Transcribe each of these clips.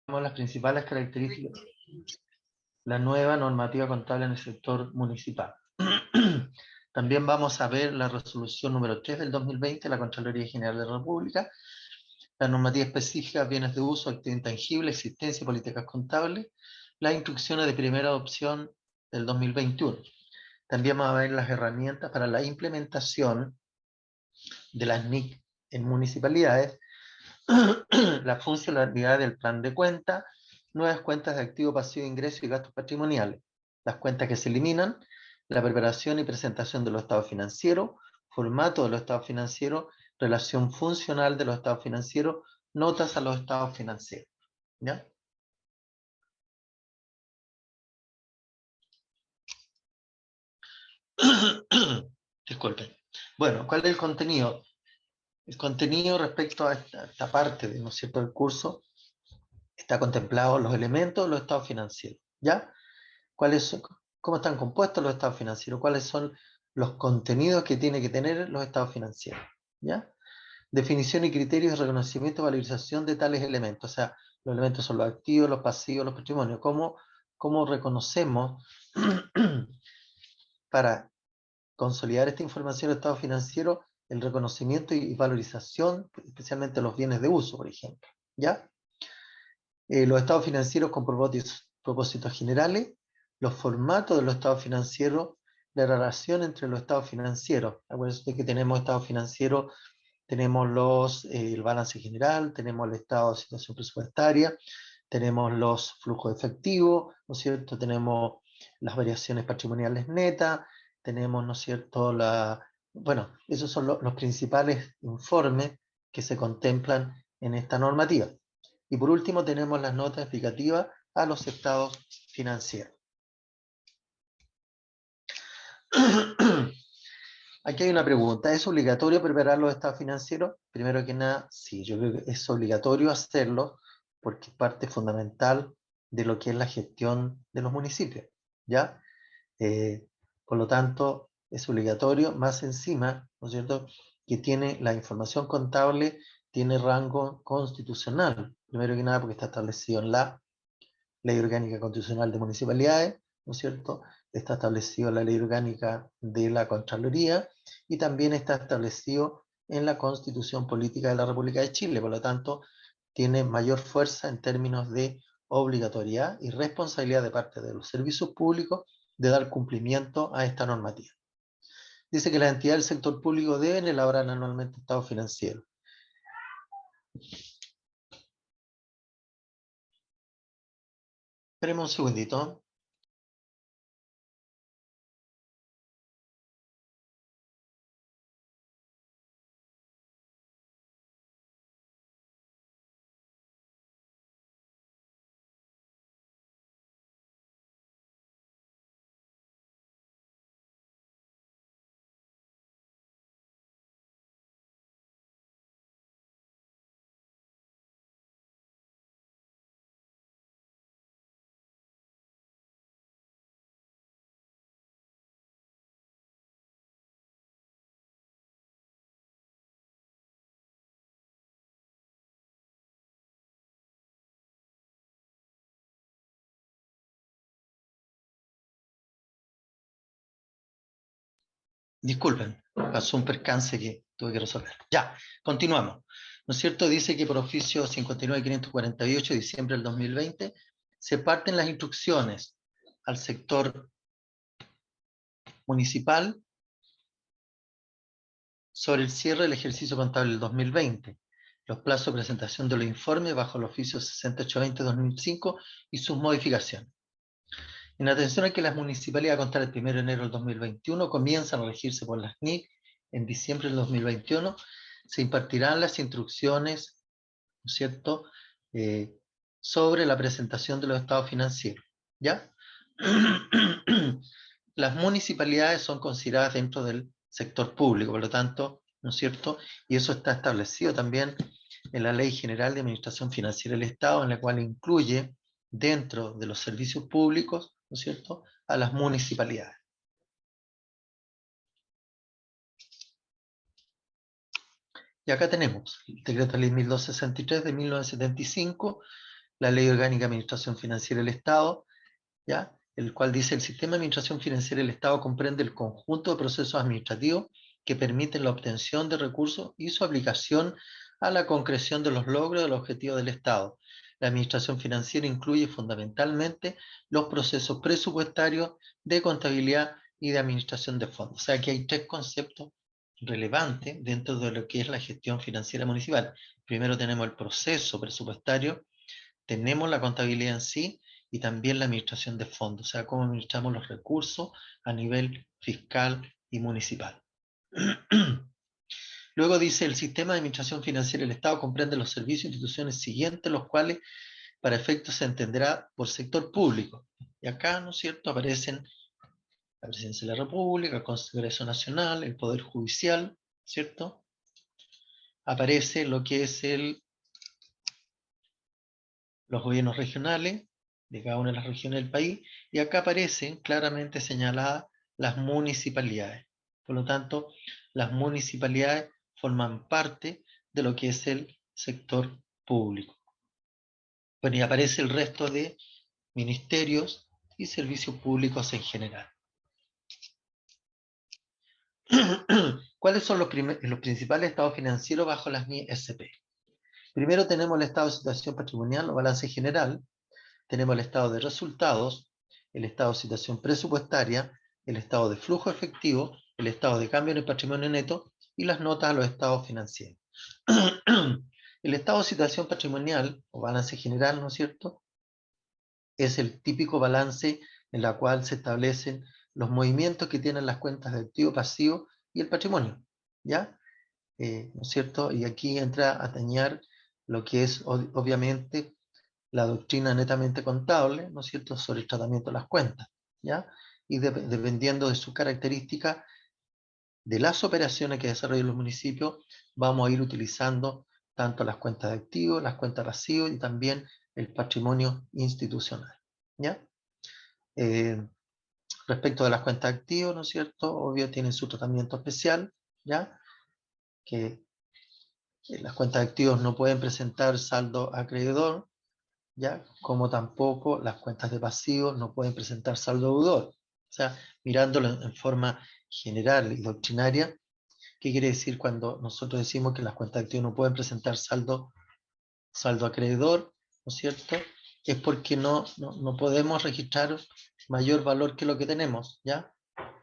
las principales características de la nueva normativa contable en el sector municipal. También vamos a ver la resolución número 3 del 2020 de la Contraloría General de la República, la normativa específica de bienes de uso, activo intangible, existencia y políticas contables, las instrucciones de primera adopción del 2021. También vamos a ver las herramientas para la implementación de las NIC en municipalidades, la funcionalidad del plan de cuenta, nuevas cuentas de activo, pasivo, ingreso y gastos patrimoniales, las cuentas que se eliminan, la preparación y presentación de los estados financieros, formato de los estados financieros, relación funcional de los estados financieros, notas a los estados financieros. ¿Ya? Disculpen. Bueno, ¿cuál es el contenido? El contenido respecto a esta parte de, ¿no es cierto?, del curso está contemplado los elementos de los estados financieros. ¿Ya? ¿Cómo están compuestos los estados financieros? ¿Cuáles son los contenidos que tiene que tener los estados financieros? ¿Ya? Definición y criterios de reconocimiento y valorización de tales elementos. O sea, los elementos son los activos, los pasivos, los patrimonios. ¿Cómo reconocemos para consolidar esta información de estado financiero el reconocimiento y valorización, especialmente los bienes de uso, por ejemplo? ¿Ya? Los estados financieros con propósitos generales, los formatos de los estados financieros, la relación entre los estados financieros. Acuérdense que tenemos estados financieros, tenemos el balance general, tenemos el estado de situación presupuestaria, tenemos los flujos efectivos, ¿no es cierto? Tenemos las variaciones patrimoniales netas, tenemos, ¿no es cierto?, bueno, esos son los principales informes que se contemplan en esta normativa. Y por último tenemos las notas explicativas a los estados financieros. Aquí hay una pregunta, ¿es obligatorio preparar los estados financieros? Primero que nada, sí, yo creo que es obligatorio hacerlo porque es parte fundamental de lo que es la gestión de los municipios, ¿ya? Por lo tanto, es obligatorio, más encima, ¿no es cierto?, que tiene la información contable, tiene rango constitucional, primero que nada porque está establecido en la Ley Orgánica Constitucional de Municipalidades, ¿no es cierto? Está establecido en la Ley Orgánica de la Contraloría y también está establecido en la Constitución Política de la República de Chile, por lo tanto, tiene mayor fuerza en términos de obligatoriedad y responsabilidad de parte de los servicios públicos de dar cumplimiento a esta normativa. Dice que las entidades del sector público deben elaborar anualmente estados financieros. Esperemos un segundito. Disculpen, pasó un percance que tuve que resolver. Ya, continuamos. ¿No es cierto? Dice que por oficio 59.548 de diciembre del 2020 se parten las instrucciones al sector municipal sobre el cierre del ejercicio contable del 2020, los plazos de presentación de los informes bajo el oficio 6820-2005 y sus modificaciones. En atención a que las municipalidades a contar el 1 de enero del 2021 comienzan a regirse por las NIC en diciembre del 2021, se impartirán las instrucciones, ¿no es cierto?, sobre la presentación de los estados financieros. ¿Ya? Las municipalidades son consideradas dentro del sector público, por lo tanto, ¿no es cierto? Y eso está establecido también en la Ley General de Administración Financiera del Estado, en la cual incluye dentro de los servicios públicos, ¿no es cierto?, a las municipalidades. Y acá tenemos el Decreto Ley 1263 de 1975, la Ley Orgánica de Administración Financiera del Estado, ¿ya? El cual dice: el sistema de administración financiera del Estado comprende el conjunto de procesos administrativos que permiten la obtención de recursos y su aplicación a la concreción de los logros de los objetivos del Estado. La administración financiera incluye fundamentalmente los procesos presupuestarios, de contabilidad y de administración de fondos. O sea, que hay tres conceptos relevantes dentro de lo que es la gestión financiera municipal. Primero tenemos el proceso presupuestario, tenemos la contabilidad en sí, y también la administración de fondos, o sea, cómo administramos los recursos a nivel fiscal y municipal. Luego dice: el sistema de administración financiera del Estado comprende los servicios e instituciones siguientes, los cuales para efectos se entenderá por sector público. Y acá, ¿no es cierto?, aparecen la Presidencia de la República, el Congreso Nacional, el Poder Judicial, ¿cierto? Aparece lo que es los gobiernos regionales de cada una de las regiones del país, y acá aparecen claramente señaladas las municipalidades. Por lo tanto, las municipalidades forman parte de lo que es el sector público. Bueno, y aparece el resto de ministerios y servicios públicos en general. ¿Cuáles son los principales estados financieros bajo las MISP? Primero tenemos el estado de situación patrimonial o balance general, tenemos el estado de resultados, el estado de situación presupuestaria, el estado de flujo efectivo, el estado de cambio en el patrimonio neto y las notas a los estados financieros. El estado de situación patrimonial o balance general, ¿no es cierto?, es el típico balance en la cual se establecen los movimientos que tienen las cuentas de activo, pasivo y el patrimonio, ¿ya? ¿No es cierto? Y aquí entra a tañer lo que es obviamente la doctrina netamente contable, ¿no es cierto?, sobre el tratamiento de las cuentas, ¿ya? Y dependiendo de su característica, de las operaciones que desarrollan los municipios, vamos a ir utilizando tanto las cuentas de activos, las cuentas pasivas y también el patrimonio institucional, ¿ya? Respecto de las cuentas de activos, ¿no es cierto?, obvio tienen su tratamiento especial, ¿ya? Que las cuentas de activos no pueden presentar saldo acreedor, ¿ya? Como tampoco las cuentas de pasivos no pueden presentar saldo deudor. O sea, mirándolo en forma general y doctrinaria, ¿qué quiere decir cuando nosotros decimos que las cuentas de activos no pueden presentar saldo acreedor? ¿No es cierto? Es porque no podemos registrar mayor valor que lo que tenemos, ¿ya?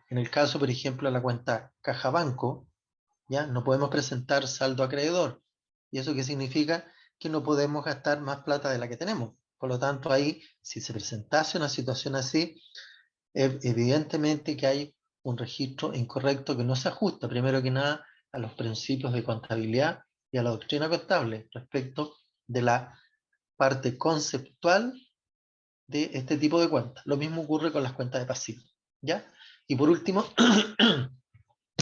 En el caso, por ejemplo, de la cuenta caja banco, ¿ya? No podemos presentar saldo acreedor. ¿Y eso qué significa? Que no podemos gastar más plata de la que tenemos. Por lo tanto, ahí, si se presentase una situación así, evidentemente que hay un registro incorrecto que no se ajusta, primero que nada, a los principios de contabilidad y a la doctrina contable respecto de la parte conceptual de este tipo de cuentas. Lo mismo ocurre con las cuentas de pasivos, ¿ya? Y por último,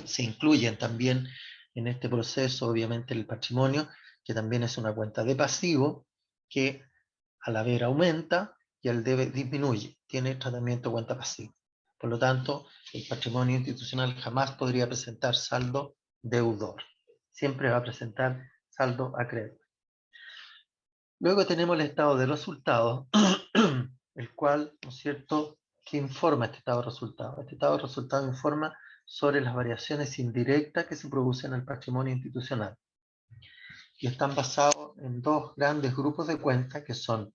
se incluyen también en este proceso, obviamente, el patrimonio, que también es una cuenta de pasivo, que al haber aumenta y al debe disminuye, tiene tratamiento de cuenta pasiva. Por lo tanto, el patrimonio institucional jamás podría presentar saldo deudor, siempre va a presentar saldo acreedor. Luego tenemos el estado de resultados, el cual, ¿no es cierto?, que informa este estado de resultados. Este estado de resultados informa sobre las variaciones indirectas que se producen en el patrimonio institucional. Y están basados en dos grandes grupos de cuentas, que son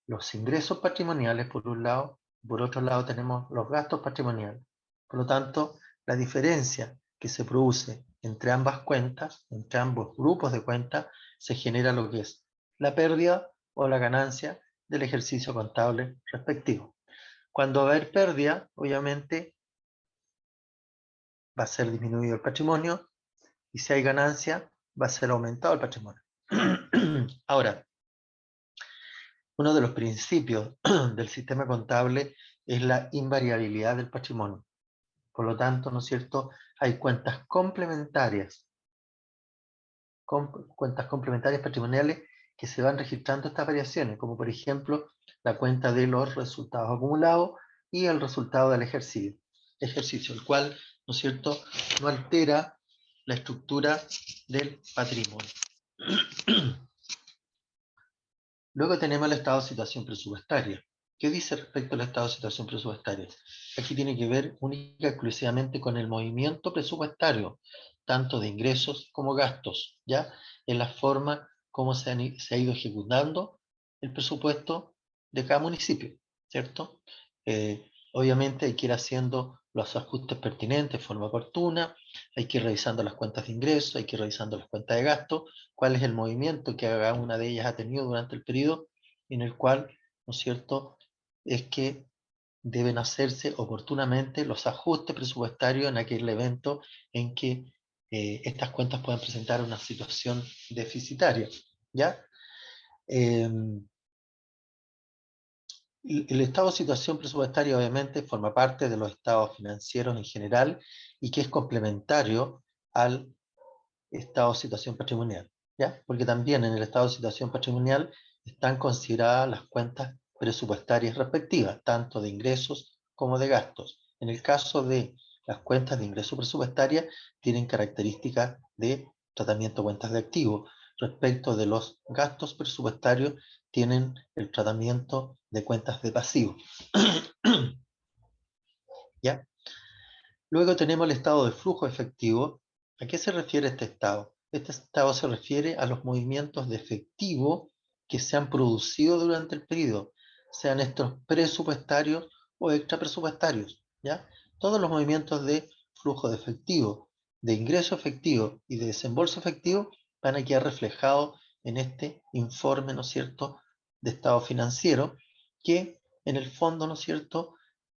los ingresos patrimoniales, por un lado, y por otro lado tenemos los gastos patrimoniales. Por lo tanto, la diferencia que se produce entre ambas cuentas, entre ambos grupos de cuentas, se genera lo que es la pérdida o la ganancia del ejercicio contable respectivo. Cuando va a haber pérdida, obviamente va a ser disminuido el patrimonio, y si hay ganancia, va a ser aumentado el patrimonio. Ahora, uno de los principios del sistema contable es la invariabilidad del patrimonio. Por lo tanto, ¿no es cierto?, hay cuentas complementarias patrimoniales que se van registrando estas variaciones, como por ejemplo la cuenta de los resultados acumulados y el resultado del ejercicio, el cual, ¿no es cierto?, no altera la estructura del patrimonio. Luego tenemos el estado de situación presupuestaria. ¿Qué dice respecto al estado de situación presupuestaria? Aquí tiene que ver única y exclusivamente con el movimiento presupuestario, tanto de ingresos como gastos, ¿ya? En la forma como se ha ido ejecutando el presupuesto de cada municipio, ¿cierto? Obviamente hay que ir haciendo los ajustes pertinentes de forma oportuna, hay que ir revisando las cuentas de ingresos, hay que ir revisando las cuentas de gasto, cuál es el movimiento que cada una de ellas ha tenido durante el periodo en el cual, ¿no es cierto?, es que deben hacerse oportunamente los ajustes presupuestarios en aquel evento en que estas cuentas puedan presentar una situación deficitaria, ¿ya? Eh, el estado de situación presupuestaria obviamente forma parte de los estados financieros en general y que es complementario al estado de situación patrimonial, ¿ya? Porque también en el estado de situación patrimonial están consideradas las cuentas presupuestarias respectivas, tanto de ingresos como de gastos. En el caso de las cuentas de ingreso presupuestaria, tienen características de tratamiento de cuentas de activos. Respecto de los gastos presupuestarios, tienen el tratamiento de cuentas de pasivos. ¿Ya? Luego tenemos el estado de flujo efectivo. ¿A qué se refiere este estado? Este estado se refiere a los movimientos de efectivo que se han producido durante el periodo, sean estos presupuestarios o extrapresupuestarios, ¿ya? Todos los movimientos de flujo de efectivo, de ingreso efectivo y de desembolso efectivo van a quedar reflejados en este informe, ¿no es cierto?, de estado financiero, que en el fondo, ¿no es cierto?,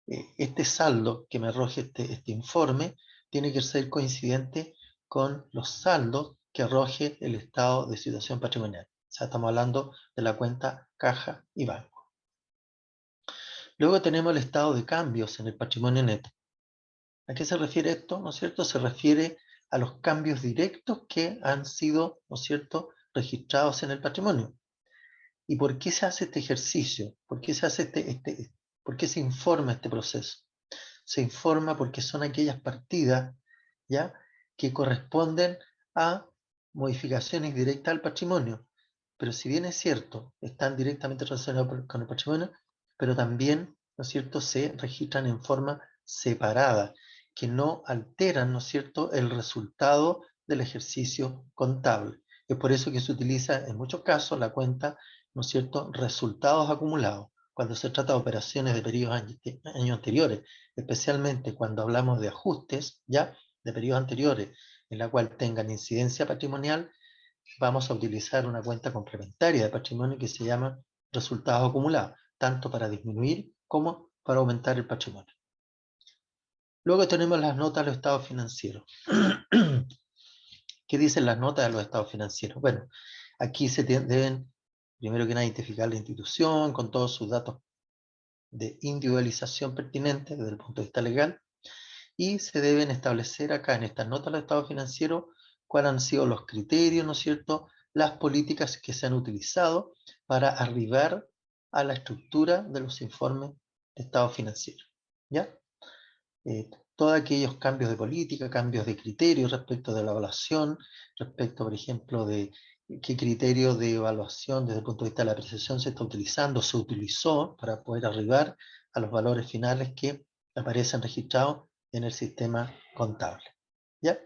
este saldo que me arroje este informe tiene que ser coincidente con los saldos que arroje el estado de situación patrimonial. O sea, estamos hablando de la cuenta caja y banco. Luego tenemos el estado de cambios en el patrimonio neto. ¿A qué se refiere esto? ¿No es cierto? Se refiere a los cambios directos que han sido, ¿no es cierto?, registrados en el patrimonio. ¿Y por qué se hace este ejercicio? ¿Por qué se hace por qué se informa este proceso? Se informa porque son aquellas partidas, ¿ya?, que corresponden a modificaciones directas al patrimonio. Pero si bien es cierto, están directamente relacionados con el patrimonio, pero también, ¿no es cierto?, se registran en forma separada, que no alteran, ¿no es cierto?, el resultado del ejercicio contable. Es por eso que se utiliza en muchos casos la cuenta, ¿no es cierto?, resultados acumulados, cuando se trata de operaciones de periodos años anteriores, especialmente cuando hablamos de ajustes, ya, de periodos anteriores, en la cual tengan incidencia patrimonial, vamos a utilizar una cuenta complementaria de patrimonio que se llama resultados acumulados, tanto para disminuir como para aumentar el patrimonio. Luego tenemos las notas de los estados financieros. ¿Qué dicen las notas de los estados financieros? Bueno, aquí se deben, primero que nada, identificar la institución con todos sus datos de individualización pertinentes desde el punto de vista legal, y se deben establecer acá en estas notas del estado financiero cuáles han sido los criterios, ¿no es cierto?, las políticas que se han utilizado para arribar a la estructura de los informes de estado financiero, ¿ya? Todos aquellos cambios de política, cambios de criterios respecto de la evaluación, respecto, por ejemplo, de qué criterio de evaluación desde el punto de vista de la apreciación se está utilizando, se utilizó para poder arribar a los valores finales que aparecen registrados en el sistema contable. ¿Ya?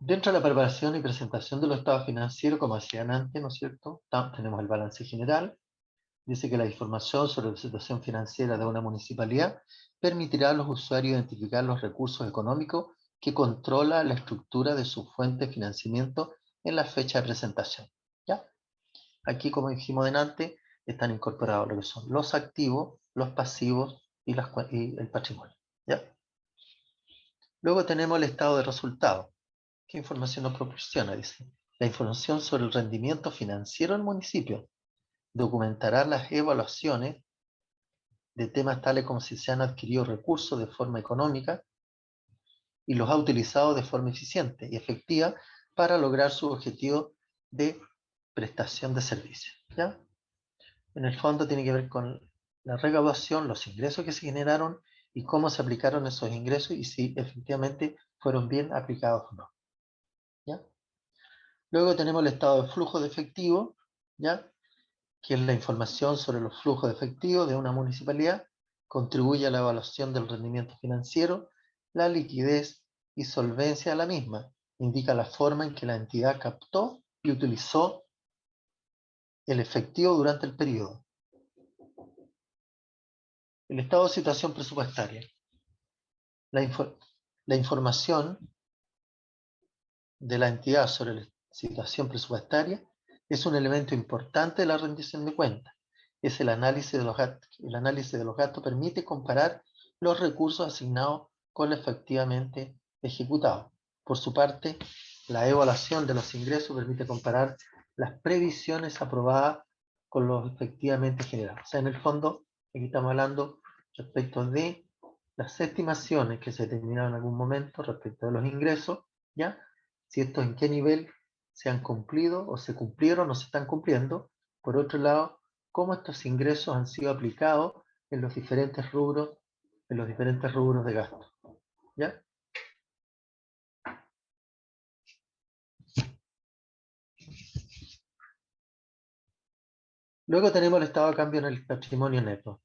Dentro de la preparación y presentación de los estados financieros, como decían antes, ¿no es cierto?, tenemos el balance general. Dice que la información sobre la situación financiera de una municipalidad permitirá a los usuarios identificar los recursos económicos que controla la estructura de su fuente de financiamiento en la fecha de presentación, ¿ya? Aquí, como dijimos delante, están incorporados lo que son los activos, los pasivos y el patrimonio, ¿ya? Luego tenemos el estado de resultados. ¿Qué información nos proporciona? Dice, la información sobre el rendimiento financiero del municipio documentará las evaluaciones de temas tales como si se han adquirido recursos de forma económica y los ha utilizado de forma eficiente y efectiva para lograr su objetivo de prestación de servicios, ¿ya? En el fondo tiene que ver con la recaudación, los ingresos que se generaron y cómo se aplicaron esos ingresos y si efectivamente fueron bien aplicados o no. ¿Ya? Luego tenemos el estado de flujo de efectivo, ¿ya? Que es la información sobre los flujos de efectivo de una municipalidad, contribuye a la evaluación del rendimiento financiero, la liquidez y solvencia de la misma, indica la forma en que la entidad captó y utilizó el efectivo durante el periodo. El estado de situación presupuestaria. La información de la entidad sobre la situación presupuestaria es un elemento importante de la rendición de cuentas. Es el análisis de los gastos. El análisis de los gastos permite comparar los recursos asignados con lo efectivamente ejecutado. Por su parte, la evaluación de los ingresos permite comparar las previsiones aprobadas con los efectivamente generados. O sea, en el fondo, aquí estamos hablando respecto de las estimaciones que se determinaron en algún momento respecto de los ingresos, ¿ya? Si estos en qué nivel se han cumplido o se cumplieron o se están cumpliendo. Por otro lado, cómo estos ingresos han sido aplicados en los diferentes rubros de gasto. ¿Ya? Luego tenemos el estado de cambio en el patrimonio neto.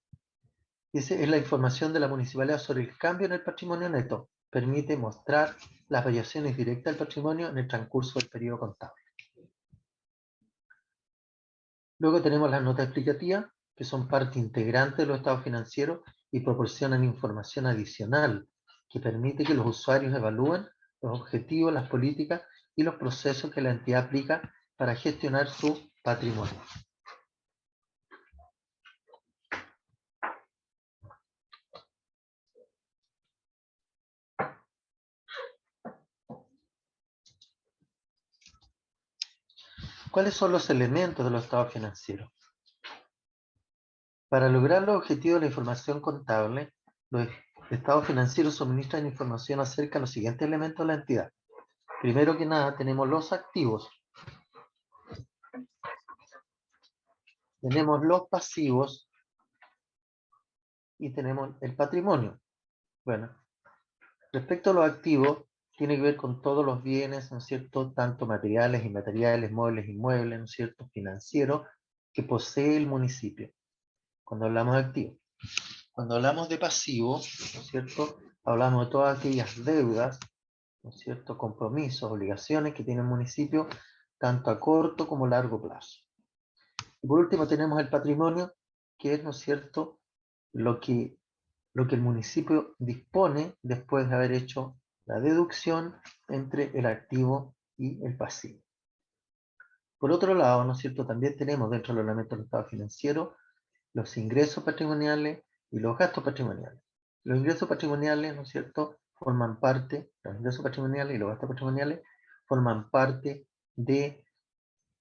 Esa es la información de la municipalidad sobre el cambio en el patrimonio neto. Permite mostrar las variaciones directas del patrimonio en el transcurso del periodo contable. Luego tenemos las notas explicativas, que son parte integrante de los estados financieros y proporcionan información adicional que permite que los usuarios evalúen los objetivos, las políticas y los procesos que la entidad aplica para gestionar su patrimonio. ¿Cuáles son los elementos de los estados financieros? Para lograr los objetivos de la información contable, los estados financieros suministran información acerca de los siguientes elementos de la entidad. Primero que nada, tenemos los activos, tenemos los pasivos y tenemos el patrimonio. Bueno, respecto a los activos, tiene que ver con todos los bienes, ¿no es cierto?, tanto materiales, inmateriales, muebles, inmuebles, ¿no es cierto?, financieros, que posee el municipio, cuando hablamos de activos. Cuando hablamos de pasivos, ¿no es cierto?, hablamos de todas aquellas deudas, ¿no es cierto?, compromisos, obligaciones que tiene el municipio, tanto a corto como a largo plazo. Y por último tenemos el patrimonio, que es, ¿no es cierto?, lo que el municipio dispone después de haber hecho la deducción entre el activo y el pasivo. Por otro lado, ¿no es cierto?, también tenemos dentro de los elementos del estado financiero los ingresos patrimoniales y los gastos patrimoniales. Los ingresos patrimoniales, ¿no es cierto?, forman parte, los ingresos patrimoniales y los gastos patrimoniales forman parte de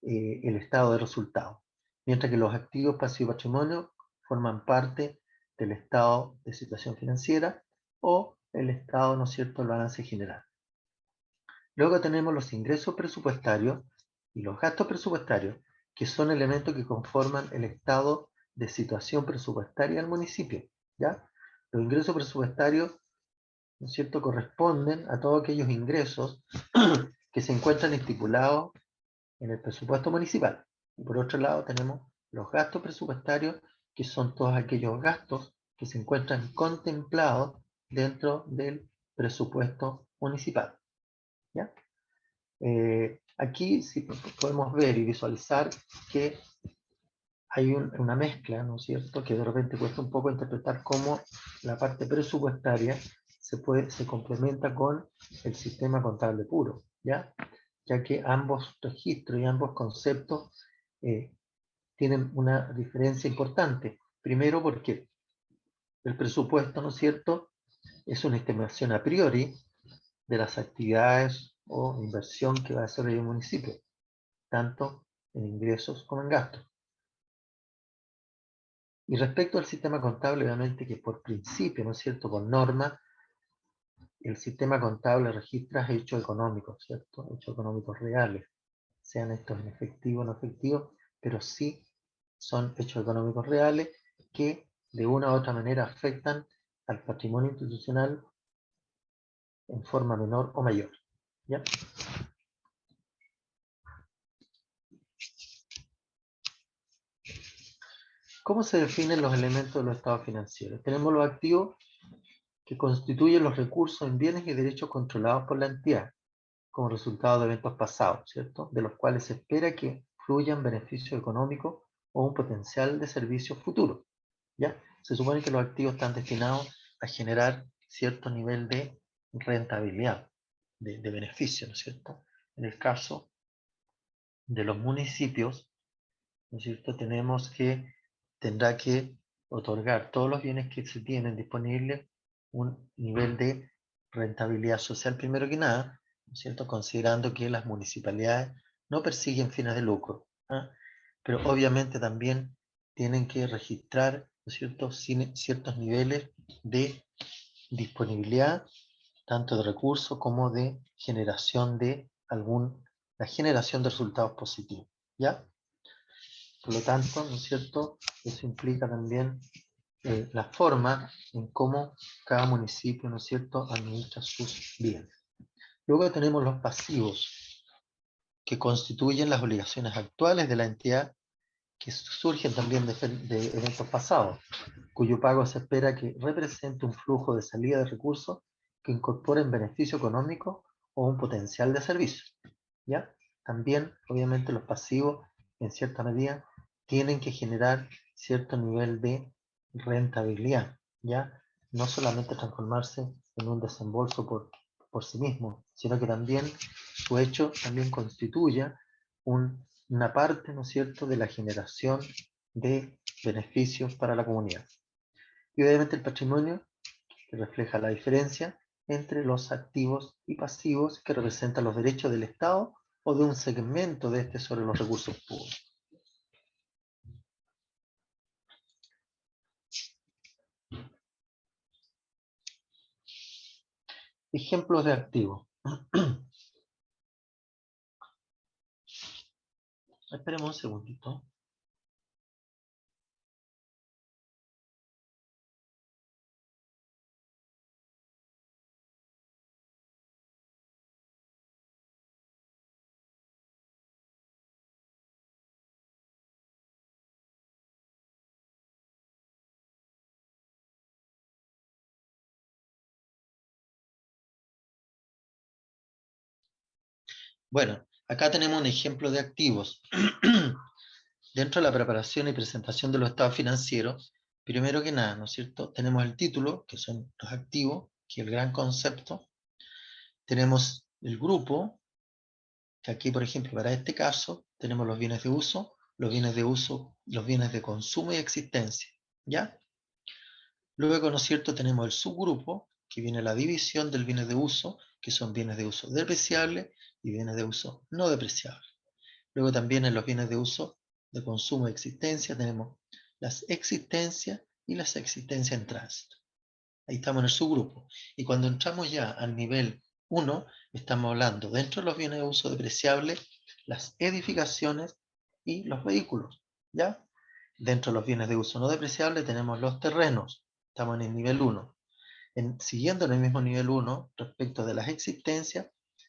el estado de resultados, mientras que los activos, pasivos y patrimonio forman parte del estado de situación financiera o el estado, ¿no es cierto?, del balance general. Luego tenemos los ingresos presupuestarios y los gastos presupuestarios, que son elementos que conforman el estado de situación presupuestaria del municipio, ¿ya? Los ingresos presupuestarios, ¿no es cierto?, corresponden a todos aquellos ingresos que se encuentran estipulados en el presupuesto municipal. Y por otro lado tenemos los gastos presupuestarios, que son todos aquellos gastos que se encuentran contemplados dentro del presupuesto municipal. ¿Ya? Aquí sí podemos ver y visualizar que hay una mezcla, ¿no es cierto?, que de repente cuesta un poco interpretar cómo la parte presupuestaria se complementa con el sistema contable puro, ¿ya? Ya que ambos registros y ambos conceptos tienen una diferencia importante. Primero porque el presupuesto, ¿no es cierto?, es una estimación a priori de las actividades o inversión que va a hacer el municipio, tanto en ingresos como en gastos. Y respecto al sistema contable, obviamente que por principio, ¿no es cierto?, por norma, el sistema contable registra hechos económicos, ¿cierto?, hechos económicos reales, sean estos en efectivo o no efectivo, pero sí son hechos económicos reales que de una u otra manera afectan al patrimonio institucional en forma menor o mayor. ¿Ya? ¿Cómo se definen los elementos de los estados financieros? Tenemos los activos que constituyen los recursos en bienes y derechos controlados por la entidad, como resultado de eventos pasados, ¿cierto? De los cuales se espera que fluyan beneficios económicos o un potencial de servicios futuros, ¿ya? Se supone que los activos están destinados a generar cierto nivel de rentabilidad, de beneficio, ¿no es cierto? En el caso de los municipios, ¿no es cierto? Tenemos que, tendrá que otorgar todos los bienes que se tienen disponibles un nivel de rentabilidad social primero que nada, ¿no es cierto? Considerando que las municipalidades no persiguen fines de lucro, ¿ah? Pero obviamente también tienen que registrar, ¿no es cierto?, ciertos niveles de disponibilidad, tanto de recursos como de generación de la generación de resultados positivos, ¿ya? Por lo tanto, ¿no es cierto?, eso implica también la forma en cómo cada municipio, ¿no es cierto?, administra sus bienes. Luego tenemos los pasivos, que constituyen las obligaciones actuales de la entidad, que surgen también de eventos pasados, cuyo pago se espera que represente un flujo de salida de recursos que incorporen beneficio económico o un potencial de servicio, ¿ya? También, obviamente, los pasivos, en cierta medida, tienen que generar cierto nivel de rentabilidad, ¿ya? No solamente transformarse en un desembolso por sí mismo, sino que también su hecho también constituya una parte, ¿no es cierto?, de la generación de beneficios para la comunidad. Y obviamente el patrimonio, que refleja la diferencia entre los activos y pasivos, que representan los derechos del Estado o de un segmento de este sobre los recursos públicos. Ejemplos de activos. Esperemos un segundito. Bueno, acá tenemos un ejemplo de activos. Dentro de la preparación y presentación de los estados financieros, primero que nada, ¿no es cierto?, tenemos el título, que son los activos, que es el gran concepto. Tenemos el grupo, que aquí, por ejemplo, para este caso, tenemos los bienes de uso, los bienes de consumo y existencia, ¿ya? Luego, ¿no es cierto?, tenemos el subgrupo, que viene la división del bienes de uso, que son bienes de uso depreciable y bienes de uso no depreciable. Luego también en los bienes de uso de consumo y existencia tenemos las existencias y las existencias en tránsito. Ahí estamos en el subgrupo. Y cuando entramos ya al nivel 1, estamos hablando dentro de los bienes de uso depreciable, las edificaciones y los vehículos, ¿ya? Dentro de los bienes de uso no depreciable tenemos los terrenos, estamos en el nivel 1. Siguiendo en el mismo nivel 1, respecto de las existencias,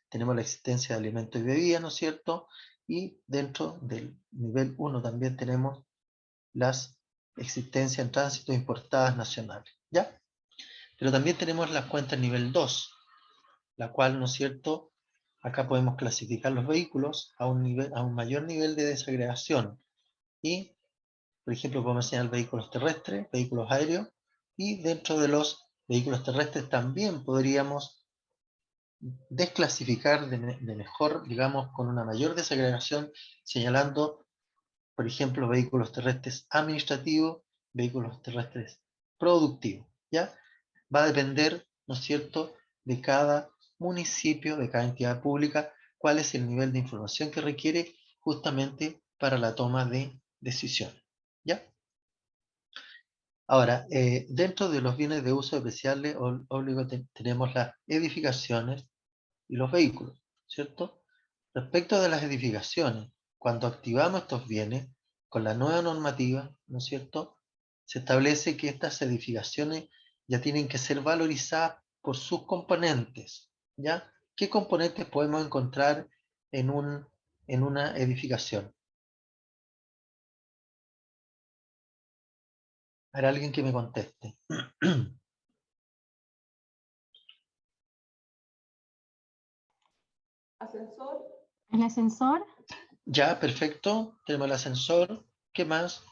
tenemos la existencia de alimentos y bebidas, ¿no es cierto? Y dentro del nivel 1 también tenemos las existencias en tránsito importadas nacionales, ¿ya? Pero también tenemos las cuentas nivel 2, la cual, ¿no es cierto?, acá podemos clasificar los vehículos a un mayor nivel de desagregación. Y, por ejemplo, podemos enseñar vehículos terrestres, vehículos aéreos, y dentro de los vehículos terrestres también podríamos desclasificar de mejor, digamos, con una mayor desagregación, señalando, por ejemplo, vehículos terrestres administrativos, vehículos terrestres productivos, ¿ya? Va a depender, ¿no es cierto?, de cada municipio, de cada entidad pública, cuál es el nivel de información que requiere justamente para la toma de decisiones, ¿ya? Ahora, dentro de los bienes de uso especiales, tenemos las edificaciones y los vehículos, ¿cierto? Respecto de las edificaciones, cuando activamos estos bienes, con la nueva normativa, ¿no es cierto?, se establece que estas edificaciones ya tienen que ser valorizadas por sus componentes, ¿ya? ¿Qué componentes podemos encontrar en una edificación? ¿Habrá alguien que me conteste? Ascensor. El ascensor, Ya, perfecto. Tenemos el ascensor. ¿Qué más?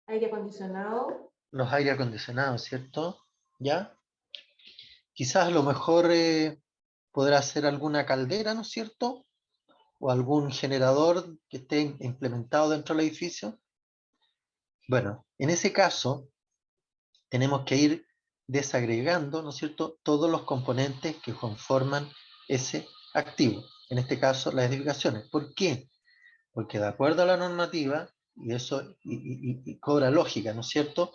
Aire acondicionado. Los aire acondicionados, ¿cierto? ¿Ya? Quizás a lo mejor podrá ser alguna caldera, ¿no es cierto? O algún generador que esté implementado dentro del edificio. Bueno, en ese caso tenemos que ir desagregando, ¿no es cierto?, todos los componentes que conforman ese activo, en este caso las edificaciones. ¿Por qué? Porque de acuerdo a la normativa, y eso y cobra lógica, ¿no es cierto?,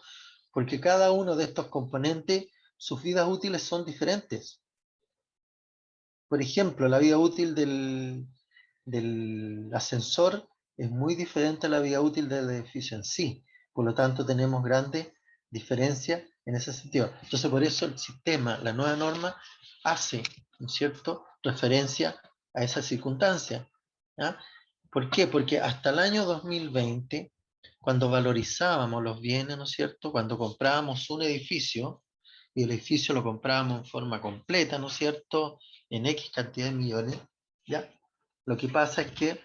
porque cada uno de estos componentes, sus vidas útiles son diferentes. Por ejemplo, la vida útil del ascensor es muy diferente a la vida útil del edificio en sí. Por lo tanto, tenemos grandes diferencias en ese sentido. Entonces, por eso el sistema, la nueva norma, hace, ¿no es cierto?, referencia a esa circunstancia. ¿Ya? ¿Por qué? Porque hasta el año 2020, cuando valorizábamos los bienes, ¿no es cierto?, cuando comprábamos un edificio, y el edificio lo comprábamos en forma completa, ¿no es cierto?, en X cantidad de millones, ¿ya? Lo que pasa es que,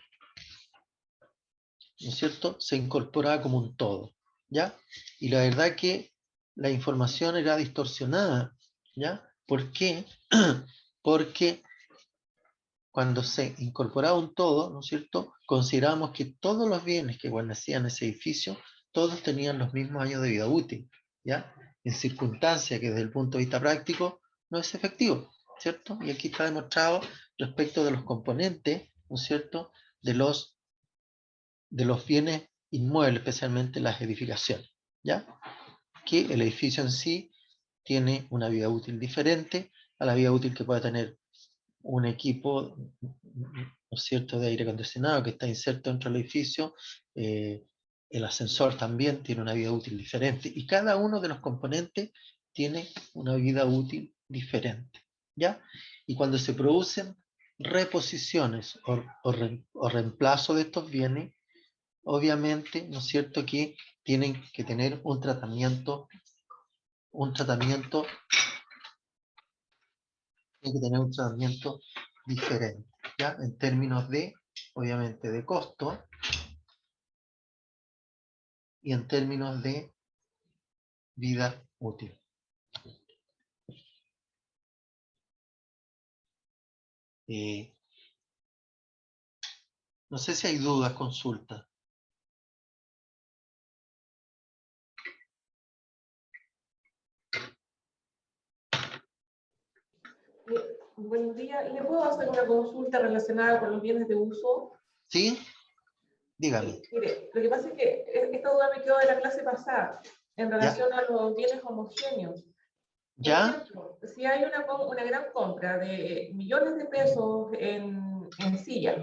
¿no es cierto?, se incorporaba como un todo, ¿ya? Y la verdad que la información era distorsionada, ¿ya? ¿Por qué? Porque cuando se incorporaba un todo, ¿no es cierto?, considerábamos que todos los bienes que guarnecían ese edificio, todos tenían los mismos años de vida útil, ¿ya? En circunstancias que desde el punto de vista práctico no es efectivo, ¿cierto? Y aquí está demostrado respecto de los componentes, ¿no es cierto?, de los bienes inmuebles, especialmente las edificaciones, ¿ya? Que el edificio en sí tiene una vida útil diferente a la vida útil que puede tener un equipo, ¿no es cierto?, de aire acondicionado que está inserto dentro del edificio. El ascensor también tiene una vida útil diferente y cada uno de los componentes tiene una vida útil diferente, ¿ya? Y cuando se producen reposiciones o reemplazo de estos bienes, obviamente, ¿no es cierto?, que tienen que tener tiene que tener un tratamiento diferente, ¿ya? En términos de, obviamente, de costo y en términos de vida útil. No sé si hay dudas, consultas. Buen día. ¿Le puedo hacer una consulta relacionada con los bienes de uso? ¿Sí? Dígame. Sí, mire, lo que pasa es que esta duda me quedó de la clase pasada en ¿Ya? relación a los bienes homogéneos. Por ¿Ya? ejemplo, si hay una gran compra de millones de pesos en silla,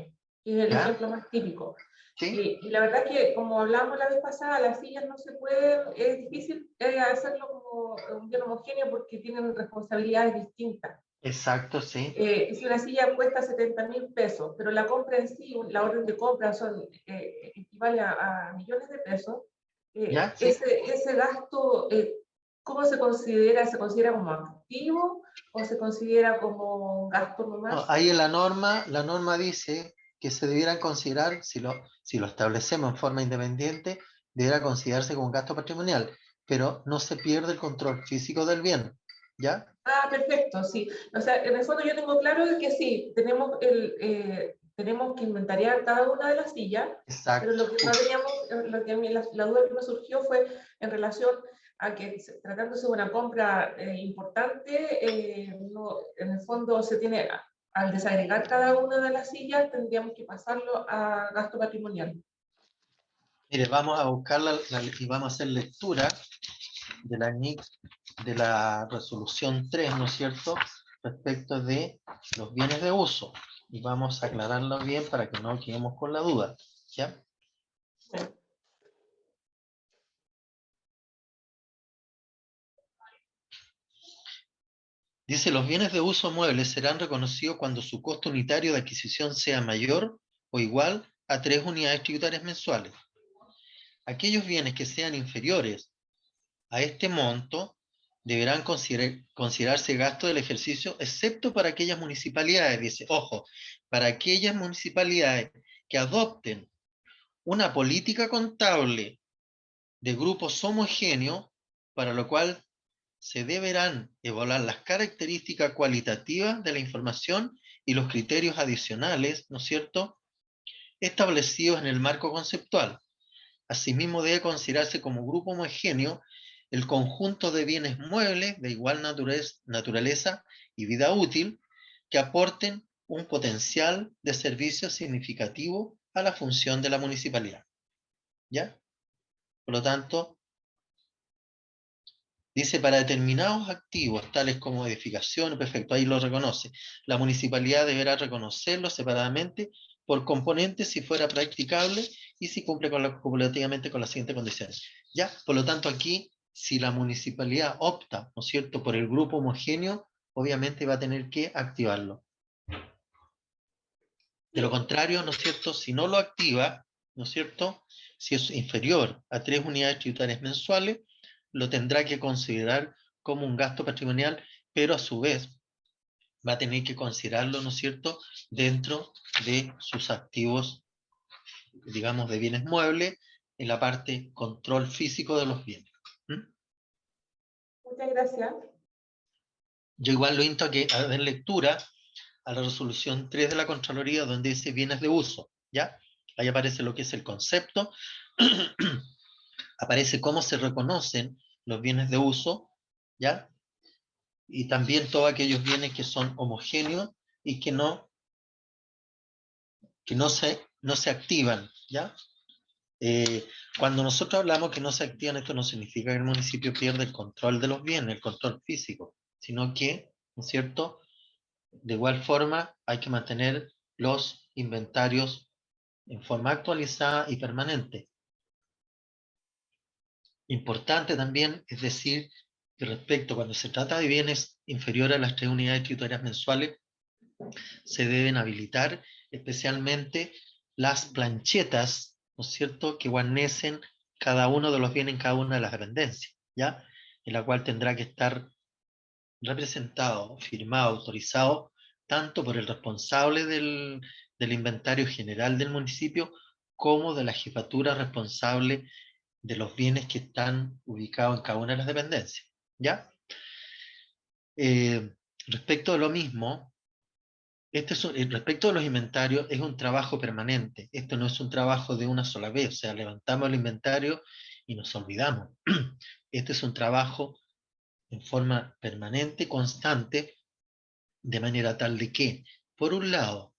que es el ¿Ya? ejemplo más típico, ¿Sí? y la verdad es que, como hablamos la vez pasada, las sillas no se pueden, es difícil hacerlo como un bien homogéneo porque tienen responsabilidades distintas. Exacto, sí. Si una silla cuesta 70.000 pesos, pero la compra en sí, la orden de compra equivale a millones de pesos, ¿Ya? ¿Sí? ese gasto, ¿cómo se considera? ¿Se considera como activo o se considera como un gasto No, nomás? ahí en la norma dice que se debieran considerar, si lo establecemos en forma independiente, deberá considerarse como un gasto patrimonial, pero no se pierde el control físico del bien, ¿ya? Ah, perfecto, sí. O sea, en el fondo yo tengo claro de que sí, tenemos que inventariar cada una de las sillas, pero Exacto, lo que no teníamos, lo que a mí, la duda que me surgió fue en relación a que tratándose de una compra importante, en el fondo se tiene, al desagregar cada una de las sillas, tendríamos que pasarlo a gasto patrimonial. Mire, vamos a buscarla y vamos a hacer lectura de la NIC, de la resolución 3, ¿no es cierto?, respecto de los bienes de uso. Y vamos a aclararlo bien para que no quedemos con la duda, ¿ya? Sí. Dice, los bienes de uso mueble serán reconocidos cuando su costo unitario de adquisición sea mayor o igual a 3 unidades tributarias mensuales. Aquellos bienes que sean inferiores a este monto deberán considerarse gasto del ejercicio, excepto para aquellas municipalidades, dice, ojo, para aquellas municipalidades que adopten una política contable de grupos homogéneos, para lo cual se deberán evaluar las características cualitativas de la información y los criterios adicionales, ¿no es cierto?, establecidos en el marco conceptual. Asimismo, debe considerarse como grupo homogéneo el conjunto de bienes muebles de igual naturaleza y vida útil que aporten un potencial de servicio significativo a la función de la municipalidad. ¿Ya? Por lo tanto, dice, para determinados activos, tales como edificación, perfecto, ahí lo reconoce. La municipalidad deberá reconocerlos separadamente por componentes si fuera practicable y si cumple cumulativamente con las siguientes condiciones. ¿Ya? Por lo tanto, aquí, si la municipalidad opta, ¿no es cierto?, por el grupo homogéneo, obviamente va a tener que activarlo. De lo contrario, ¿no es cierto?, si no lo activa, ¿no es cierto?, si es inferior a 3 unidades tributarias mensuales, lo tendrá que considerar como un gasto patrimonial, pero a su vez va a tener que considerarlo, ¿no es cierto?, dentro de sus activos, digamos, de bienes muebles, en la parte control físico de los bienes. ¿Mm? Muchas gracias. Yo igual lo insto a que den lectura a la resolución 3 de la Contraloría, donde dice bienes de uso, ¿ya? Ahí aparece lo que es el concepto, aparece cómo se reconocen los bienes de uso, ¿ya? Y también todos aquellos bienes que son homogéneos y que no se activan, ¿ya? Cuando nosotros hablamos que no se activan, esto no significa que el municipio pierde el control de los bienes, el control físico, sino que, ¿no es cierto?, de igual forma hay que mantener los inventarios en forma actualizada y permanente. Importante también es decir que respecto, cuando se trata de bienes inferiores a las 3 unidades tributarias mensuales, se deben habilitar especialmente las planchetas, ¿no es cierto?, que guarnecen cada uno de los bienes en cada una de las dependencias, ¿ya? En la cual tendrá que estar representado, firmado, autorizado, tanto por el responsable del inventario general del municipio, como de la jefatura responsable de los bienes que están ubicados en cada una de las dependencias, ¿ya? Eh, Respecto de lo mismo, respecto de los inventarios, es un trabajo permanente. Esto no es un trabajo de una sola vez, o sea, levantamos el inventario y nos olvidamos. Este es un trabajo en forma permanente, constante, de manera tal de que, por un lado,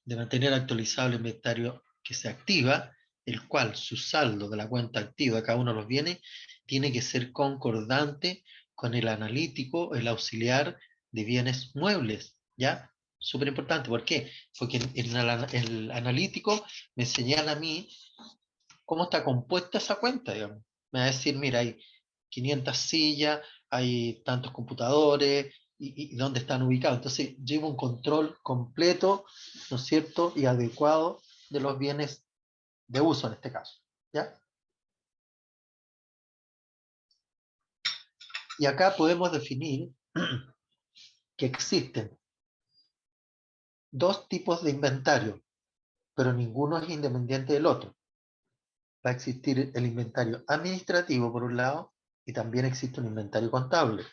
de mantener actualizado el inventario que se activa, el cual su saldo de la cuenta activa de cada uno de los bienes tiene que ser concordante con el analítico, el auxiliar de bienes muebles, ¿ya? Súper importante, ¿por qué? Porque el analítico me señala a mí cómo está compuesta esa cuenta, digamos. Me va a decir, mira, hay 500 sillas, hay tantos computadores, y dónde están ubicados. Entonces, llevo un control completo, ¿no es cierto?, y adecuado de los bienes de uso en este caso, ¿ya? Y acá podemos definir que existen dos tipos de inventario, pero ninguno es independiente del otro. Va a existir el inventario administrativo, por un lado, y también existe un inventario contable.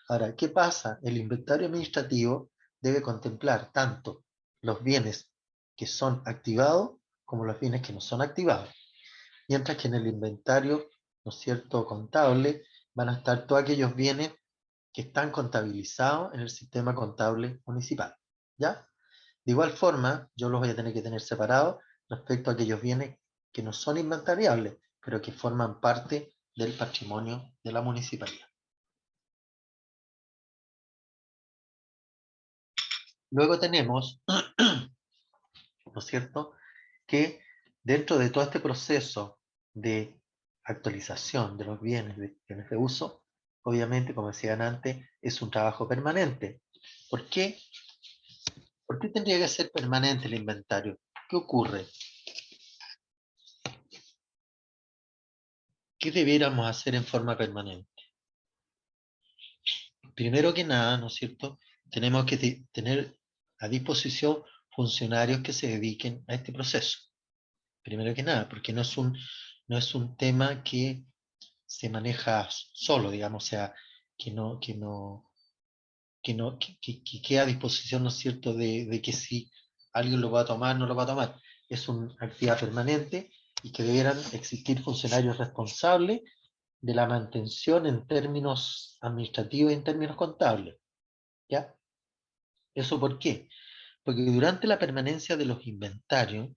Ahora, ¿qué pasa? El inventario administrativo debe contemplar tanto los bienes que son activados como los bienes que no son activados. Mientras que en el inventario, ¿no es cierto?, contable, van a estar todos aquellos bienes que están contabilizados en el sistema contable municipal. ¿Ya? De igual forma, yo los voy a tener que tener separados respecto a aquellos bienes que no son inventariables, pero que forman parte del patrimonio de la municipalidad. Luego tenemos, ¿no es cierto?, que dentro de todo este proceso de actualización de los bienes de uso, obviamente, como decían antes, es un trabajo permanente. ¿Por qué? ¿Por qué tendría que ser permanente el inventario? ¿Qué ocurre? ¿Qué debiéramos hacer en forma permanente? Primero que nada, ¿no es cierto? Tenemos que tener a disposición funcionarios que se dediquen a este proceso. Primero que nada, porque no es un tema que se maneja solo, digamos, o sea, que no, que no, que queda a disposición, ¿no es cierto?, de que si alguien lo va a tomar, no lo va a tomar. Es una actividad permanente y que debieran existir funcionarios responsables de la mantención en términos administrativos y en términos contables. ¿Ya? ¿Eso por qué? Porque durante la permanencia de los inventarios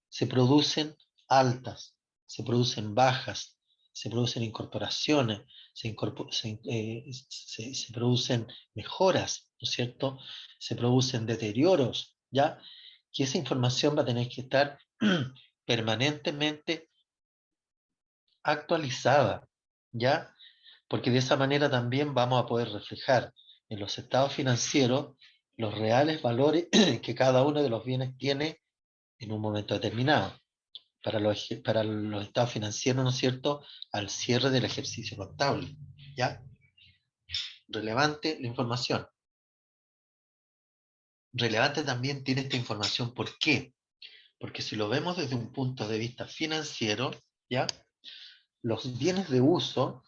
se producen altas, se producen bajas, se producen incorporaciones, se producen mejoras, ¿no es cierto? Se producen deterioros, ¿ya? Y esa información va a tener que estar permanentemente actualizada, ¿ya? Porque de esa manera también vamos a poder reflejar en los estados financieros los reales valores que cada uno de los bienes tiene en un momento determinado para los estados financieros, ¿no es cierto?, al cierre del ejercicio contable. ¿Ya? Relevante la información. Relevante también tiene esta información, ¿por qué? Porque si lo vemos desde un punto de vista financiero, ¿ya? Los bienes de uso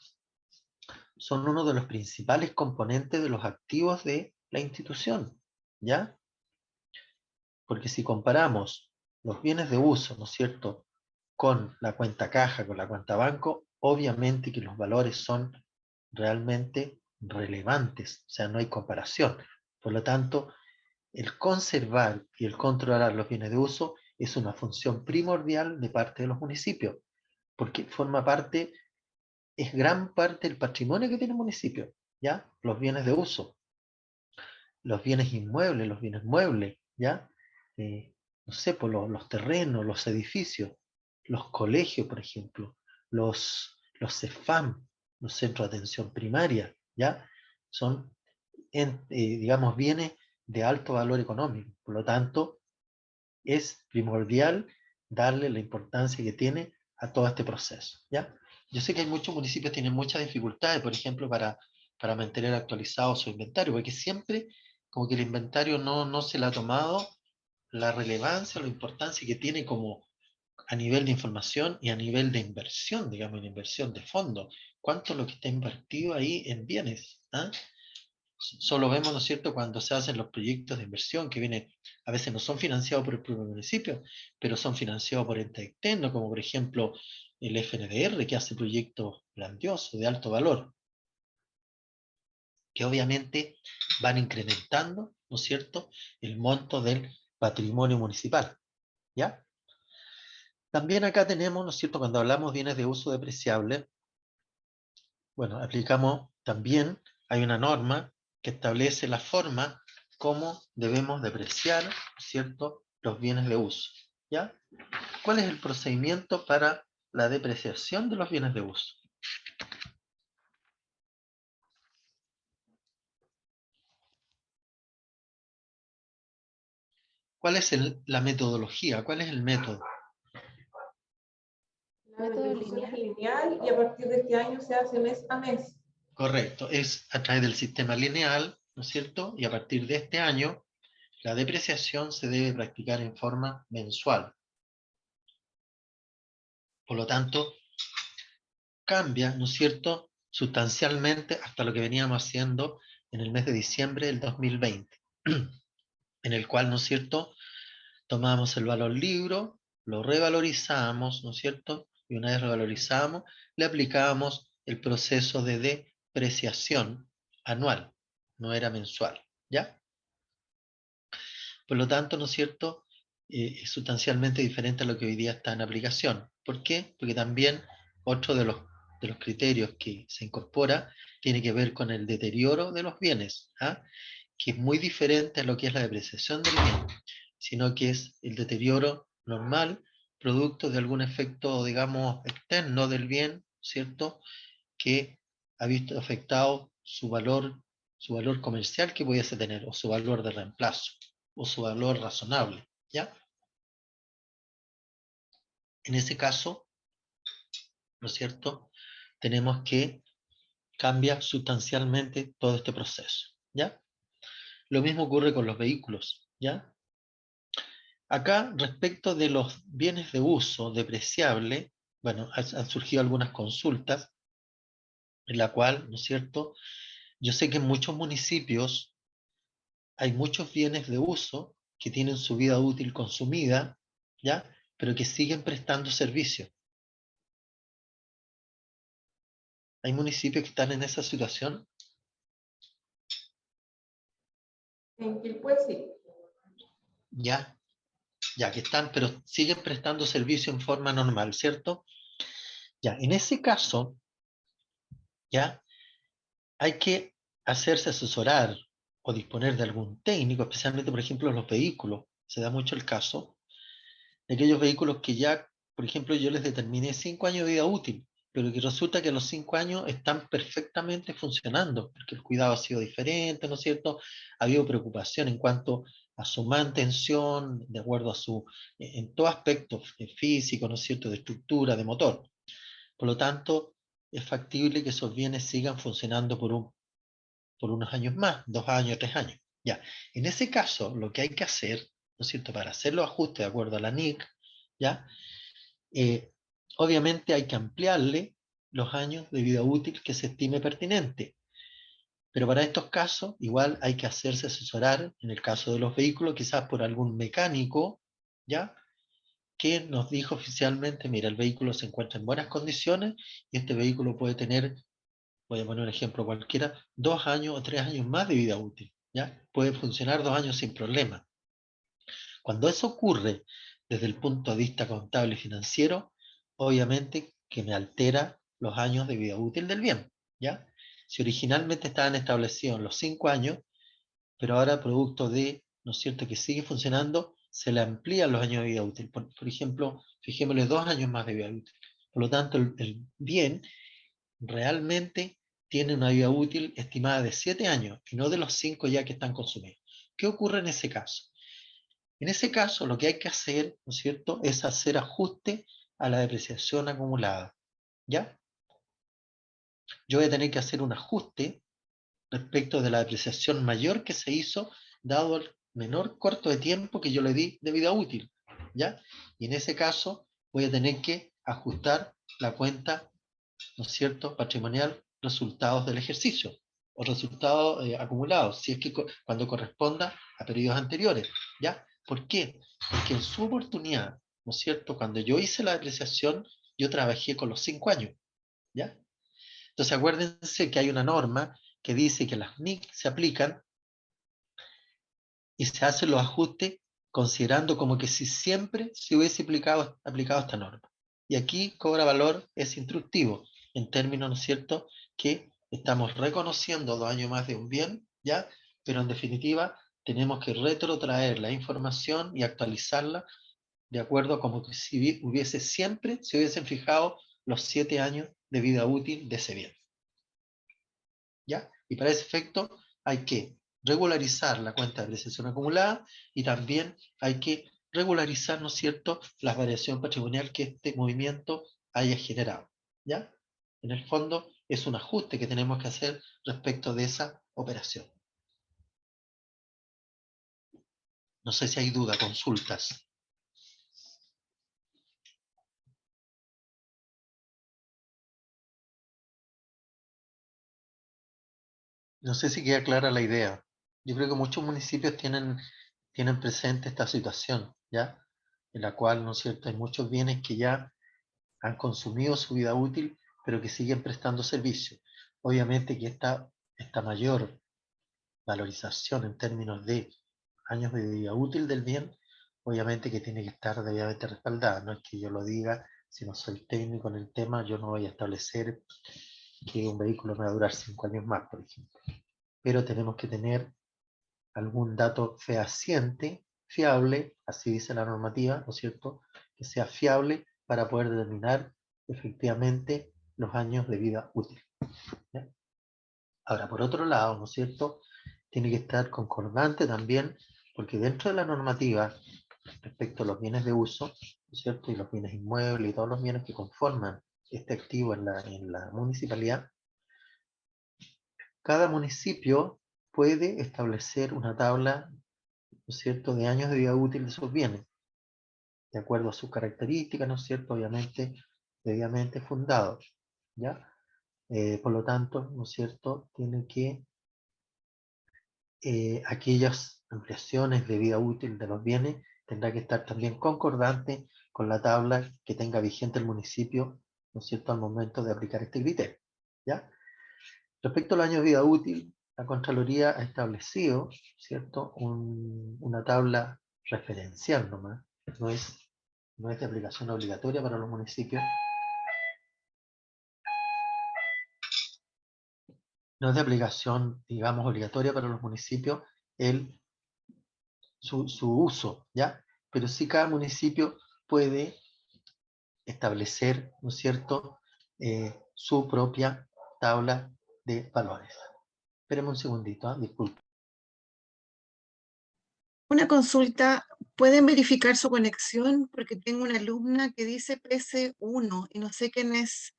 son uno de los principales componentes de los activos de la institución, ¿ya? Porque si comparamos los bienes de uso, ¿no es cierto?, con la cuenta caja, con la cuenta banco, obviamente que los valores son realmente relevantes, o sea, no hay comparación. Por lo tanto, el conservar y el controlar los bienes de uso es una función primordial de parte de los municipios, porque forma parte, es gran parte del patrimonio que tiene el municipio, ¿ya? Los bienes de uso, los bienes inmuebles, los bienes muebles, ¿ya? No sé, por los terrenos, los edificios, los colegios, por ejemplo, los CEFAM, los centros de atención primaria, ¿ya? Son, digamos, bienes de alto valor económico. Por lo tanto, es primordial darle la importancia que tiene a todo este proceso, ¿ya? Yo sé que hay muchos municipios que tienen muchas dificultades, por ejemplo, para mantener actualizado su inventario, porque siempre como que el inventario no se le ha tomado la relevancia, la importancia que tiene como a nivel de información y a nivel de inversión, digamos, en inversión de fondos. ¿Cuánto es lo que está invertido ahí en bienes? ¿Ah? Solo vemos, ¿no es cierto?, cuando se hacen los proyectos de inversión que vienen, a veces no son financiados por el propio municipio, pero son financiados por entes externos, como por ejemplo el FNDR, que hace proyectos grandiosos, de alto valor, que obviamente van incrementando, ¿no es cierto?, el monto del patrimonio municipal, ¿ya? También acá tenemos, ¿no es cierto?, cuando hablamos de bienes de uso depreciable, bueno, aplicamos también, hay una norma que establece la forma como debemos depreciar, ¿cierto?, los bienes de uso, ¿ya? ¿Cuál es el procedimiento para la depreciación de los bienes de uso? ¿Cuál es la metodología? ¿Cuál es el método? La Método depreciación es lineal. lineal y a partir de este año se hace mes a mes. Correcto, es a través del sistema lineal, ¿no es cierto? Y a partir de este año, la depreciación se debe practicar en forma mensual. Por lo tanto, cambia, ¿no es cierto?, sustancialmente hasta lo que veníamos haciendo en el mes de diciembre del 2020, en el cual, ¿no es cierto?, tomábamos el valor libro, lo revalorizamos, ¿no es cierto?, y una vez revalorizamos, le aplicábamos el proceso de depreciación anual, no era mensual, ¿ya? Por lo tanto, ¿no es cierto?, es sustancialmente diferente a lo que hoy día está en aplicación. ¿Por qué? Porque también otro de los criterios que se incorpora tiene que ver con el deterioro de los bienes, ¿ah? Que es muy diferente a lo que es la depreciación del bien, sino que es el deterioro normal, producto de algún efecto, digamos, externo del bien, ¿cierto?, que ha visto afectado su valor comercial que pudiese tener, o su valor de reemplazo, o su valor razonable, ¿ya? En ese caso, ¿no es cierto? Tenemos que cambiar sustancialmente todo este proceso, ¿ya? Lo mismo ocurre con los vehículos, ¿ya? Acá, respecto de los bienes de uso depreciable, bueno, han surgido algunas consultas en la cual, ¿no es cierto? Yo sé que en muchos municipios hay muchos bienes de uso que tienen su vida útil consumida, ¿ya? Pero que siguen prestando servicio. Hay municipios que están en esa situación, En Quilpué sí. ya, ya que están, pero siguen prestando servicio en forma normal, ¿cierto? Ya, en ese caso, ya, hay que hacerse asesorar o disponer de algún técnico, especialmente, por ejemplo, en los vehículos. Se da mucho el caso de aquellos vehículos que ya, por ejemplo, yo les determiné 5 años de vida útil, pero que resulta que a los 5 años están perfectamente funcionando, porque el cuidado ha sido diferente, ¿no es cierto? Ha habido preocupación en cuanto a su mantención, de acuerdo a su, en todo aspecto físico, ¿no es cierto?, de estructura, de motor. Por lo tanto, es factible que esos bienes sigan funcionando por unos años más, 2 años, 3 años. Ya, en ese caso, lo que hay que hacer, ¿no es cierto?, para hacer los ajustes de acuerdo a la NIC, ¿ya? Eh, obviamente hay que ampliarle los años de vida útil que se estime pertinente. Pero para estos casos, igual hay que hacerse asesorar, en el caso de los vehículos, quizás por algún mecánico, ¿ya? Que nos dijo oficialmente, mira, el vehículo se encuentra en buenas condiciones y este vehículo puede tener, voy a poner un ejemplo cualquiera, 2 años o 3 años más de vida útil, ¿ya? Puede funcionar 2 años sin problema. Cuando eso ocurre desde el punto de vista contable y financiero, obviamente que me altera los años de vida útil del bien, ¿ya? Si originalmente estaban establecidos los 5 años, pero ahora producto de, ¿no es cierto?, que sigue funcionando, se le amplían los años de vida útil. Por ejemplo, fijémosle 2 años más de vida útil. Por lo tanto, el bien realmente tiene una vida útil estimada de 7 años y no de los 5 ya que están consumidos. ¿Qué ocurre en ese caso? En ese caso, lo que hay que hacer, ¿no es cierto?, es hacer ajuste a la depreciación acumulada, ¿ya? Yo voy a tener que hacer un ajuste respecto de la depreciación mayor que se hizo, dado el menor corto de tiempo que yo le di de vida útil, ¿ya? Y en ese caso, voy a tener que ajustar la cuenta, ¿no es cierto?, patrimonial, resultados del ejercicio, o resultados acumulados, si es que cuando corresponda a periodos anteriores, ¿ya? ¿Por qué? Porque en su oportunidad, ¿no es cierto?, cuando yo hice la depreciación, yo trabajé con los 5 años, ¿ya? Entonces acuérdense que hay una norma que dice que las NIC se aplican y se hacen los ajustes considerando como que si siempre se hubiese aplicado esta norma. Y aquí cobra valor, es instructivo, en términos, ¿no es cierto?, que estamos reconociendo 2 años más de un bien, ¿ya? Pero en definitiva tenemos que retrotraer la información y actualizarla de acuerdo a como que si hubiese siempre, se hubiesen fijado los 7 años de vida útil de ese bien, ¿ya? Y para ese efecto hay que regularizar la cuenta de apreciación acumulada y también hay que regularizar, ¿no es cierto?, la variación patrimonial que este movimiento haya generado, ¿ya? En el fondo es un ajuste que tenemos que hacer respecto de esa operación. No sé si hay duda, consultas. No sé si queda clara la idea. Yo creo que muchos municipios tienen presente esta situación, ¿ya? En la cual, ¿no es cierto?, hay muchos bienes que ya han consumido su vida útil, pero que siguen prestando servicio. Obviamente que esta mayor valorización en términos de años de vida útil del bien, obviamente que tiene que estar debidamente respaldada. No es que yo lo diga, si no soy técnico en el tema, yo no voy a establecer que un vehículo me va a durar 5 años más, por ejemplo. Pero tenemos que tener algún dato fehaciente, fiable, así dice la normativa, ¿no es cierto?, que sea fiable para poder determinar efectivamente los años de vida útil. ¿Ya? Ahora, por otro lado, ¿no es cierto?, tiene que estar concordante también, porque dentro de la normativa, respecto a los bienes de uso, ¿no es cierto?, y los bienes inmuebles y todos los bienes que conforman este activo en la municipalidad, cada municipio puede establecer una tabla, ¿no es cierto?, de años de vida útil de esos bienes, de acuerdo a sus características, ¿no es cierto?, obviamente, debidamente fundados, ¿ya? Por lo tanto, ¿no es cierto?, tiene que aquellas ampliaciones de vida útil de los bienes tendrá que estar también concordante con la tabla que tenga vigente el municipio, ¿no es cierto?, al momento de aplicar este criterio, ¿ya? Respecto al año de vida útil, la Contraloría ha establecido, ¿cierto?, una tabla referencial nomás, no es de aplicación obligatoria para los municipios, no es de aplicación, digamos, obligatoria para los municipios su uso, ¿ya? Pero sí cada municipio puede establecer, ¿no es cierto?, su propia tabla de valores. Espérame un segundito, disculpe. Una consulta, ¿pueden verificar su conexión? Porque tengo una alumna que dice PC1 y no sé quién es.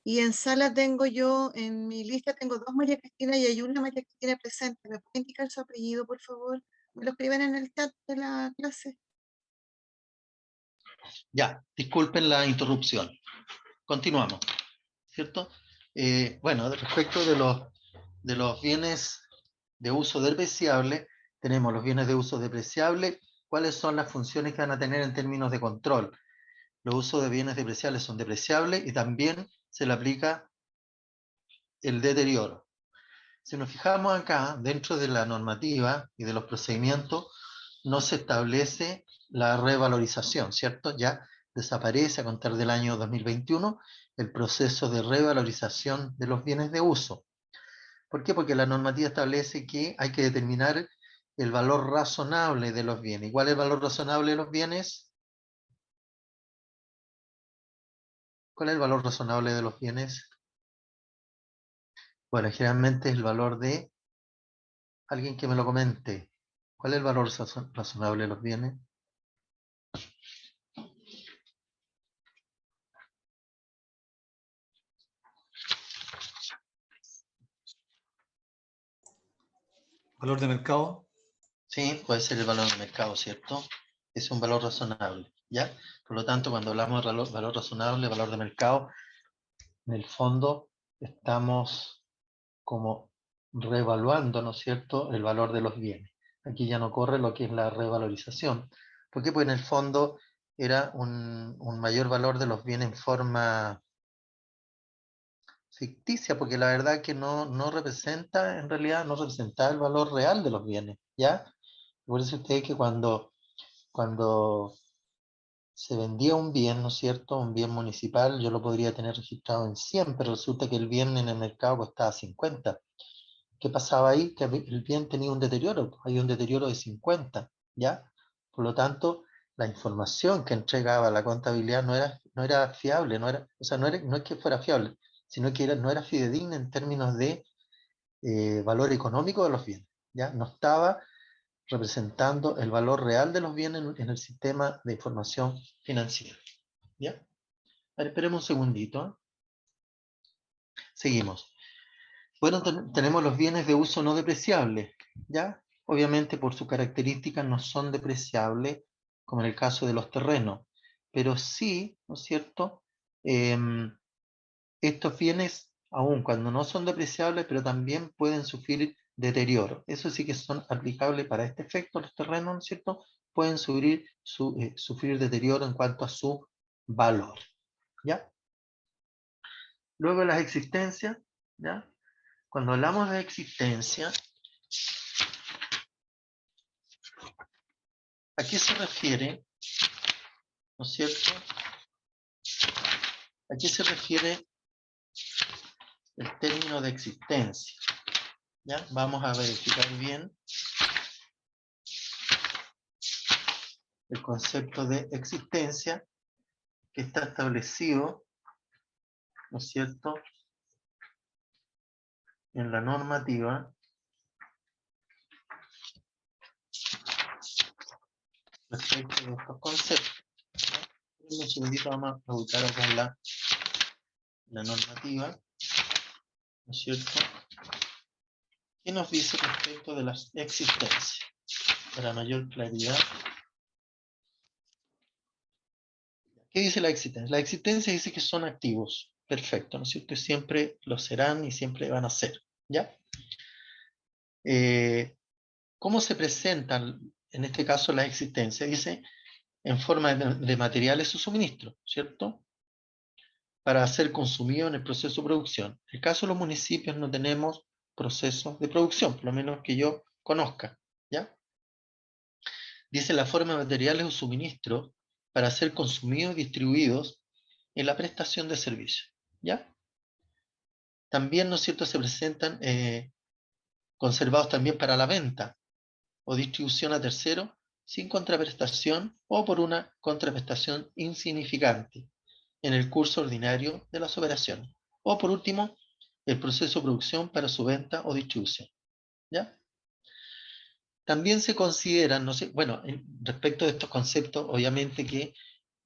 Y en sala tengo yo, en mi lista tengo 2 María Cristina y hay una María Cristina presente. ¿Me puede indicar su apellido, por favor? ¿Me lo escriben en el chat de la clase? Ya, disculpen la interrupción. Continuamos, ¿cierto? Bueno, respecto de los bienes de uso depreciable, tenemos los bienes de uso depreciable. ¿Cuáles son las funciones que van a tener en términos de control? Los usos de bienes depreciables son depreciables y también se le aplica el deterioro. Si nos fijamos acá, dentro de la normativa y de los procedimientos, no se establece la revalorización, ¿cierto? Ya desaparece a contar del año 2021 el proceso de revalorización de los bienes de uso. ¿Por qué? Porque la normativa establece que hay que determinar el valor razonable de los bienes. ¿Cuál es el valor razonable de los bienes? ¿Cuál es el valor razonable de los bienes? Bueno, generalmente es el valor de... Alguien que me lo comente. ¿Cuál es el valor razonable de los bienes? ¿Valor de mercado? Sí, puede ser el valor de mercado, ¿cierto? Es un valor razonable, ¿ya? Por lo tanto, cuando hablamos de valor razonable, valor de mercado, en el fondo estamos como reevaluando, ¿no es cierto?, el valor de los bienes. Aquí ya no corre lo que es la revalorización. ¿Por qué? Pues en el fondo era un mayor valor de los bienes en forma ficticia, porque la verdad que no representa, en realidad no representa el valor real de los bienes, ¿ya? Por eso ustedes que cuando se vendía un bien, ¿no es cierto?, un bien municipal, yo lo podría tener registrado en 100, pero resulta que el bien en el mercado costaba 50. ¿Qué pasaba ahí? Que el bien tenía un deterioro, hay un deterioro de 50, ¿ya? Por lo tanto, la información que entregaba la contabilidad no era fiable, o sea, no es que fuera fiable, sino que no era fidedigna en términos de valor económico de los bienes, ¿ya? No estaba representando el valor real de los bienes en el sistema de información financiera, ¿ya? A ver, esperemos un segundito. Seguimos. Bueno, tenemos los bienes de uso no depreciables, ¿ya? Obviamente por sus características no son depreciables, como en el caso de los terrenos, pero sí, ¿no es cierto?, estos bienes, aun cuando no son depreciables, pero también pueden sufrir deterioro. Eso sí que son aplicables para este efecto, los terrenos, ¿no es cierto?, pueden sufrir deterioro en cuanto a su valor, ¿ya? Luego las existencias, ¿ya? Cuando hablamos de existencia, ¿a qué se refiere? ¿No es cierto? ¿A qué se refiere el término de existencia? ¿Ya? Vamos a verificar bien el concepto de existencia que está establecido ¿no es cierto?, en la normativa respecto de estos conceptos. Un segundito, vamos a ubicar acá en la normativa, ¿no es cierto?, ¿qué nos dice respecto de las existencias? Para mayor claridad. ¿Qué dice la existencia? La existencia dice que son activos. Perfecto, ¿no es cierto? Y siempre lo serán y siempre van a ser. ¿Ya? ¿Cómo se presentan, en este caso, las existencias? Dice, en forma de materiales o suministros, ¿cierto?, para ser consumido en el proceso de producción. En el caso de los municipios no tenemos procesos de producción, por lo menos que yo conozca. ¿Ya? Dice la forma de materiales o suministros para ser consumidos y distribuidos en la prestación de servicios. ¿Ya? También, ¿no es cierto?, se presentan conservados también para la venta o distribución a terceros sin contraprestación o por una contraprestación insignificante en el curso ordinario de las operaciones. O por último, el proceso de producción para su venta o distribución. ¿Ya? También se consideran, no sé, bueno, respecto de estos conceptos, obviamente que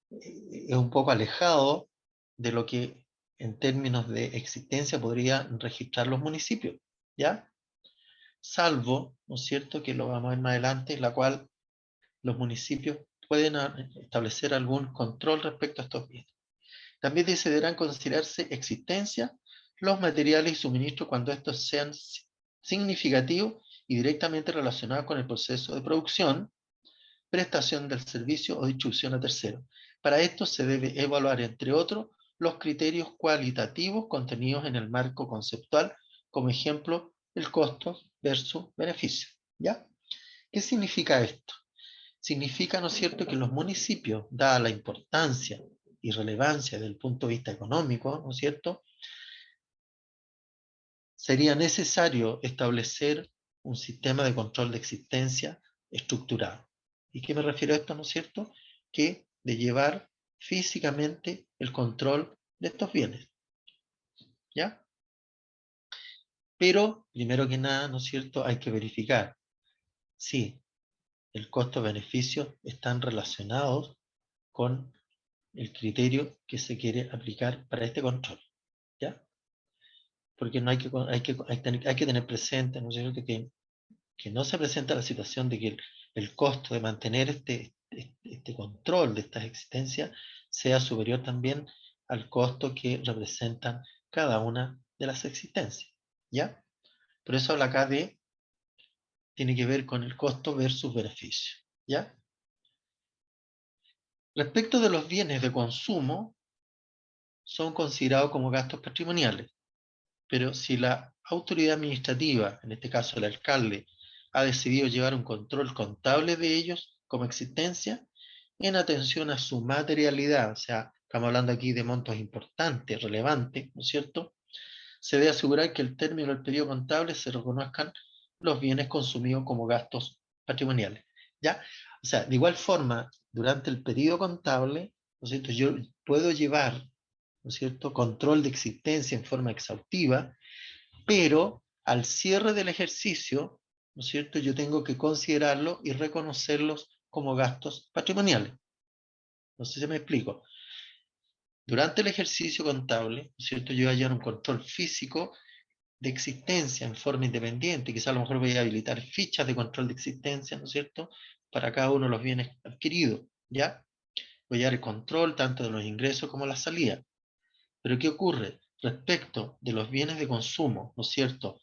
es un poco alejado de lo que en términos de existencia podrían registrar los municipios, ¿ya? Salvo, ¿no es cierto?, que lo vamos a ver más adelante, en la cual los municipios pueden establecer algún control respecto a estos bienes. También dice, deberán considerarse existencia los materiales y suministros cuando estos sean significativos y directamente relacionados con el proceso de producción, prestación del servicio o distribución a terceros. Para esto se debe evaluar, entre otros, los criterios cualitativos contenidos en el marco conceptual, como ejemplo, el costo versus beneficio. ¿Ya? ¿Qué significa esto? Significa, ¿no es cierto?, que los municipios, dada la importancia y relevancia desde el punto de vista económico, ¿no es cierto?, sería necesario establecer un sistema de control de existencia estructurado. ¿Y qué me refiero a esto, no es cierto? Que de llevar físicamente el control de estos bienes. ¿Ya? Pero, primero que nada, ¿no es cierto?, hay que verificar si el costo-beneficio están relacionados con el criterio que se quiere aplicar para este control. ¿Ya? Porque no hay que tener presente, ¿no es cierto?, que no se presenta la situación de que el costo de mantener este control de estas existencias sea superior también al costo que representan cada una de las existencias. ¿Ya? Por eso habla acá tiene que ver con el costo versus beneficio. ¿Ya? Respecto de los bienes de consumo, son considerados como gastos patrimoniales. Pero si la autoridad administrativa, en este caso el alcalde, ha decidido llevar un control contable de ellos como existencia, en atención a su materialidad, o sea, estamos hablando aquí de montos importantes, relevantes, ¿no es cierto?, se debe asegurar que al término del periodo contable se reconozcan los bienes consumidos como gastos patrimoniales. ¿Ya? O sea, de igual forma, durante el periodo contable, ¿no es cierto?, yo puedo llevar, ¿no es cierto?, control de existencia en forma exhaustiva, pero al cierre del ejercicio, ¿no es cierto?, yo tengo que considerarlo y reconocerlos como gastos patrimoniales. No sé si me explico. Durante el ejercicio contable, ¿no es cierto?, yo voy a llevar un control físico de existencia en forma independiente, quizá a lo mejor voy a habilitar fichas de control de existencia, ¿no es cierto?, para cada uno de los bienes adquiridos, ¿ya? Voy a dar el control tanto de los ingresos como las salidas. Pero ¿qué ocurre? Respecto de los bienes de consumo, ¿no es cierto?,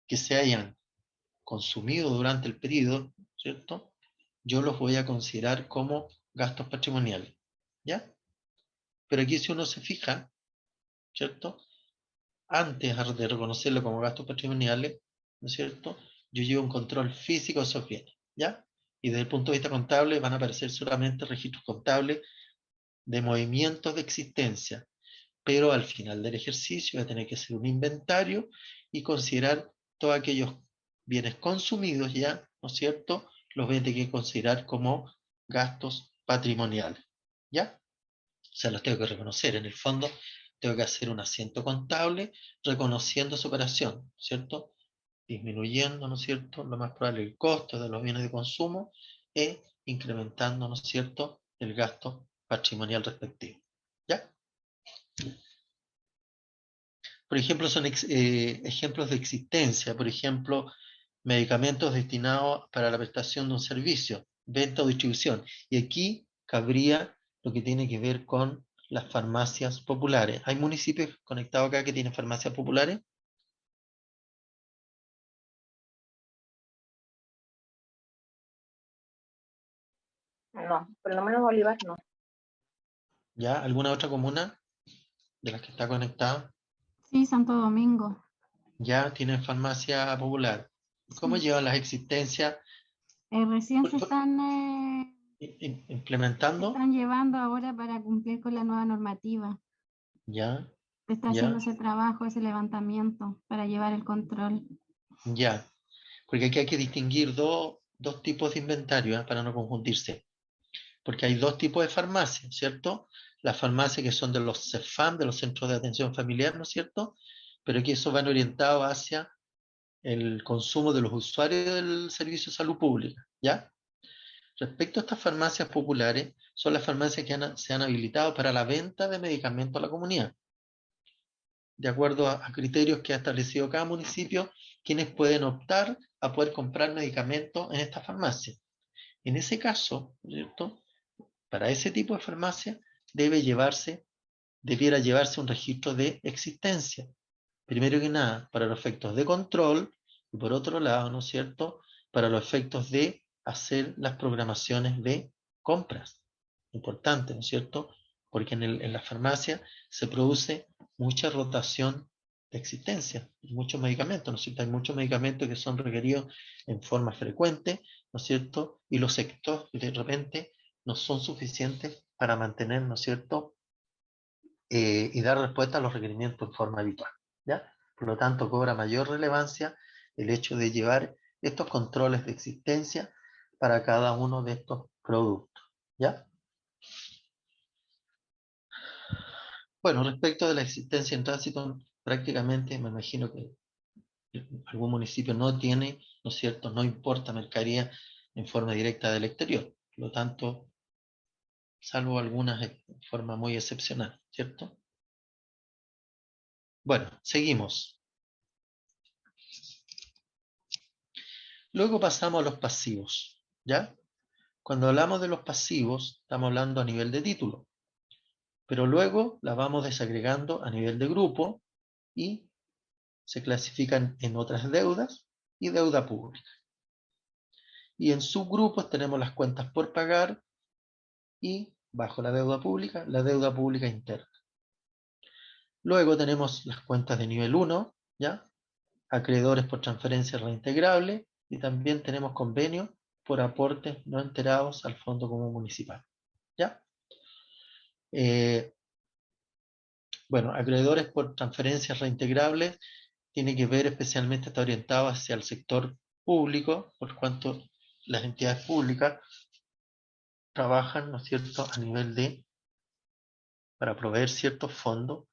que se hayan consumido durante el periodo, ¿cierto?, yo los voy a considerar como gastos patrimoniales, ¿ya? Pero aquí si uno se fija, ¿cierto?, antes de reconocerlo como gastos patrimoniales, ¿no es cierto?, yo llevo un control físico de esos bienes, ¿ya? Y desde el punto de vista contable van a aparecer solamente registros contables de movimientos de existencia, pero al final del ejercicio voy a tener que hacer un inventario y considerar todos aquellos bienes consumidos ya, ¿no es cierto?, los voy a tener que considerar como gastos patrimoniales, ¿ya? O sea, los tengo que reconocer. En el fondo, tengo que hacer un asiento contable reconociendo esa operación, ¿cierto? Disminuyendo, ¿no es cierto?, lo más probable el costo de los bienes de consumo e incrementando, ¿no es cierto?, el gasto patrimonial respectivo. ¿Ya? Por ejemplo, son ejemplos de existencia, por ejemplo, medicamentos destinados para la prestación de un servicio, venta o distribución. Y aquí cabría lo que tiene que ver con las farmacias populares. ¿Hay municipios conectados acá que tienen farmacias populares? No, por lo menos Bolívar no. ¿Ya? ¿Alguna otra comuna de las que está conectada? Sí, Santo Domingo. ¿Ya? ¿Tienen farmacia popular? ¿Cómo Sí. llevan las existencias? Recién se Por- están ¿Implementando? llevando ahora para cumplir con la nueva normativa. ¿Ya? Se está ¿Ya? haciendo ese trabajo, ese levantamiento para llevar el control. ¿Ya? Porque aquí hay que distinguir dos tipos de inventario, ¿eh? Para no confundirse. Porque hay dos tipos de farmacias, ¿cierto? Las farmacias que son de los CEFAM, de los centros de atención familiar, ¿no es cierto? Pero que eso van orientados hacia el consumo de los usuarios del servicio de salud pública, ¿ya? Respecto a estas farmacias populares, son las farmacias que se han habilitado para la venta de medicamentos a la comunidad, de acuerdo a criterios que ha establecido cada municipio, quienes pueden optar a poder comprar medicamentos en esta farmacia. En ese caso, ¿cierto?, para ese tipo de farmacia debiera llevarse un registro de existencia. Primero que nada, para los efectos de control, y por otro lado, ¿no es cierto?, para los efectos de hacer las programaciones de compras. Importante, ¿no es cierto?, porque en la farmacia se produce mucha rotación de existencia, muchos medicamentos, ¿no es cierto? Hay muchos medicamentos que son requeridos en forma frecuente, ¿no es cierto?, y los sectores de repente no son suficientes para mantener, ¿no es cierto?, y dar respuesta a los requerimientos en forma habitual, ¿ya? Por lo tanto, cobra mayor relevancia el hecho de llevar estos controles de existencia para cada uno de estos productos, ¿ya? Bueno, respecto de la existencia en tránsito, prácticamente me imagino que algún municipio no tiene, ¿no es cierto?, no importa mercadería en forma directa del exterior. Por lo tanto, salvo algunas de forma muy excepcional, ¿cierto? Bueno, seguimos. Luego pasamos a los pasivos, ¿ya? Cuando hablamos de los pasivos, estamos hablando a nivel de título, pero luego la vamos desagregando a nivel de grupo y se clasifican en otras deudas y deuda pública. Y en subgrupos tenemos las cuentas por pagar y, bajo la deuda pública interna. Luego tenemos las cuentas de nivel 1, ¿ya? Acreedores por transferencia reintegrable, y también tenemos convenios por aportes no enterados al Fondo Común Municipal, ¿ya? Bueno, acreedores por transferencias reintegrables tiene que ver especialmente, está orientado hacia el sector público, por cuanto las entidades públicas trabajan, ¿no es cierto?, a nivel para proveer ciertos fondos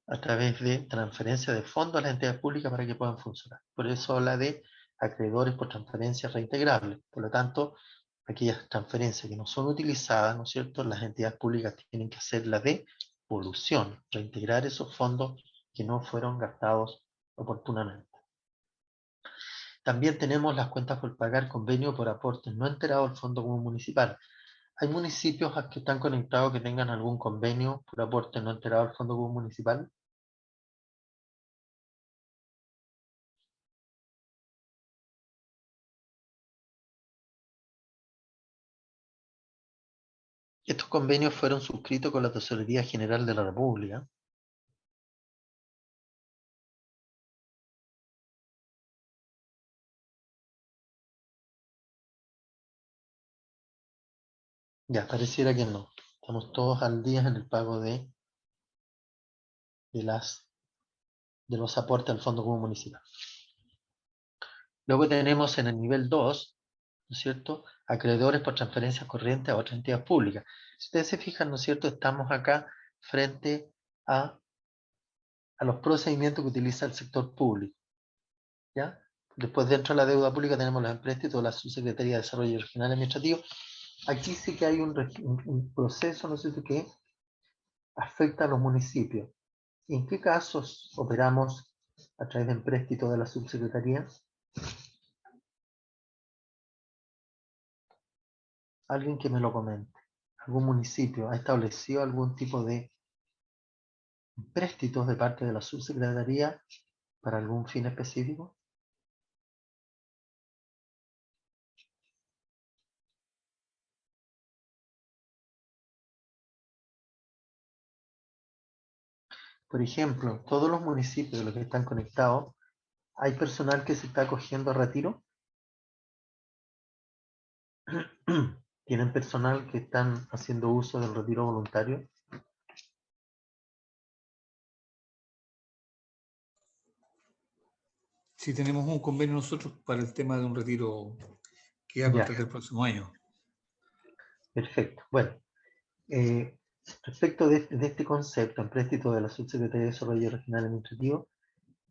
a través de transferencia de fondos a las entidades públicas para que puedan funcionar. Por eso habla de acreedores por transferencias reintegrables. Por lo tanto, aquellas transferencias que no son utilizadas, ¿no es cierto?, las entidades públicas tienen que hacer la devolución, reintegrar esos fondos que no fueron gastados oportunamente. También tenemos las cuentas por pagar, convenio por aportes no enterados al Fondo Común Municipal. ¿Hay municipios que están conectados que tengan algún convenio por aporte no enterado al Fondo Común Municipal? Estos convenios fueron suscritos con la Tesorería General de la República. Ya, pareciera que no. Estamos todos al día en el pago de los aportes al Fondo Común Municipal. Luego tenemos en el nivel 2, ¿no es cierto?, acreedores por transferencias corrientes a otras entidades públicas. Si ustedes se fijan, ¿no es cierto?, estamos acá frente a a los procedimientos que utiliza el sector público. ¿Ya? Después, dentro de la deuda pública tenemos los empréstitos, la Subsecretaría de Desarrollo Regional Administrativo. Aquí sí que hay un proceso, ¿no es cierto?, que afecta a los municipios. ¿En qué casos operamos a través de empréstitos de la Subsecretaría? Alguien que me lo comente. ¿Algún municipio ha establecido algún tipo de empréstitos de parte de la Subsecretaría para algún fin específico? Por ejemplo, todos los municipios de los que están conectados, ¿hay personal que se está acogiendo a retiro? ¿Tienen personal que están haciendo uso del retiro voluntario? Sí, tenemos un convenio nosotros para el tema de un retiro que va a Ya. contratar el próximo año. Perfecto. Bueno, respecto de este concepto, empréstito de la Subsecretaría de Desarrollo Regional Administrativo,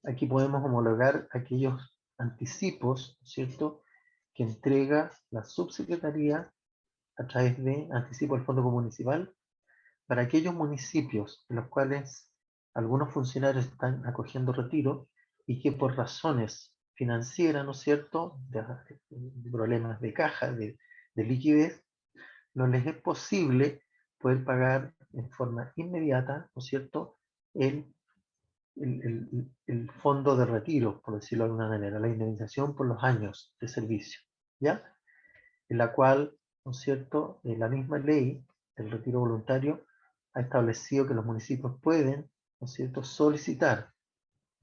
aquí podemos homologar aquellos anticipos, ¿cierto?, que entrega la Subsecretaría a través de anticipo al Fondo Municipal para aquellos municipios en los cuales algunos funcionarios están acogiendo retiro y que por razones financieras, ¿no es cierto?, de problemas de caja, de liquidez, no les es posible poder pagar en forma inmediata, ¿no es cierto?, el fondo de retiro, por decirlo de alguna manera, la indemnización por los años de servicio, ¿ya? En la cual, ¿no es cierto?, la misma ley del retiro voluntario ha establecido que los municipios pueden, ¿no es cierto?, solicitar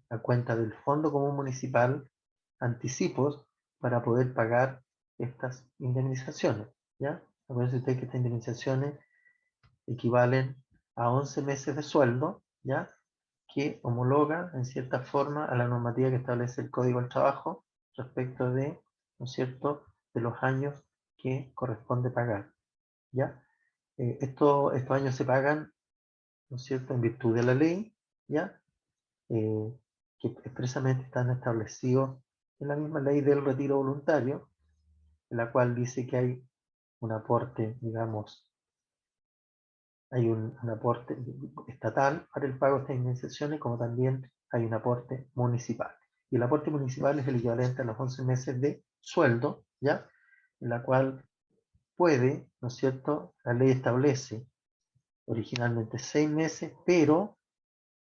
a cuenta del Fondo Común Municipal anticipos para poder pagar estas indemnizaciones, ¿ya? Acuérdense ustedes que estas indemnizaciones equivalen a 11 meses de sueldo, ¿ya?, que homologa en cierta forma a la normativa que establece el Código del Trabajo respecto de, ¿no es cierto?, de los años que corresponde pagar, ¿ya? Estos años se pagan, ¿no es cierto?, en virtud de la ley, ¿ya?, que expresamente están establecidos en la misma ley del retiro voluntario, en la cual dice que hay un aporte, digamos, hay un aporte estatal para el pago de estas indemnizaciones, como también hay un aporte municipal. Y el aporte municipal es el equivalente a los 11 meses de sueldo, ¿ya?, en la cual puede, ¿no es cierto?, la ley establece originalmente 6 meses, pero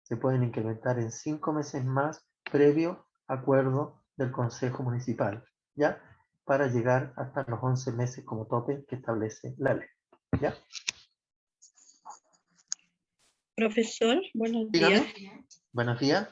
se pueden incrementar en 5 meses más previo acuerdo del Consejo Municipal, ¿ya?, para llegar hasta los 11 meses como tope que establece la ley, ¿ya? Profesor, buenos Dígame. días. Buenos días.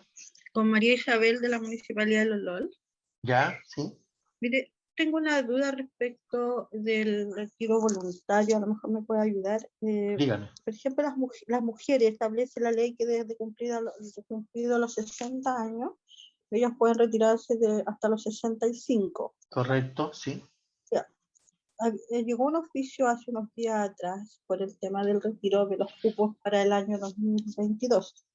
Con María Isabel de la Municipalidad de Lolol. ¿Ya? ¿Sí? Mire, tengo una duda respecto del retiro voluntario, a lo mejor me puede ayudar. Dígame. Por ejemplo, las mujeres, establece la ley que desde cumplidos los 60 años, ellas pueden retirarse hasta los 65. Correcto, sí. Ya. Llegó un oficio hace unos días atrás por el tema del retiro de los cupos para el año 2022.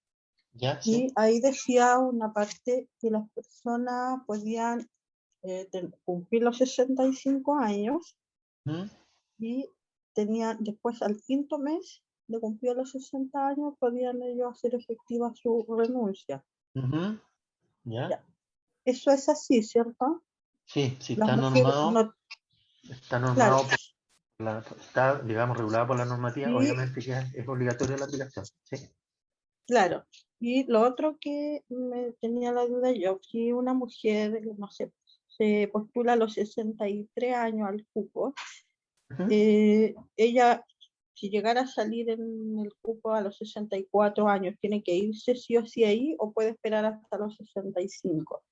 ¿Ya? Y Sí. ahí decía una parte que las personas podían cumplir los 65 años ¿Mm? y tenían, después al quinto mes de cumplir los 60 años, podían ellos hacer efectiva su renuncia. Uh-huh. ¿Ya? Ya. Eso es así, ¿cierto? Sí, sí, Las está mujeres normado, está normado, claro, está, digamos, regulado por la normativa, y, obviamente que es obligatoria la aplicación, sí. claro. Y lo otro que me tenía la duda yo, si una mujer, no sé, se postula a los 63 años al cupo, Uh-huh. ella, si llegara a salir en el cupo a los 64 años, ¿tiene que irse sí o sí ahí o puede esperar hasta los 65?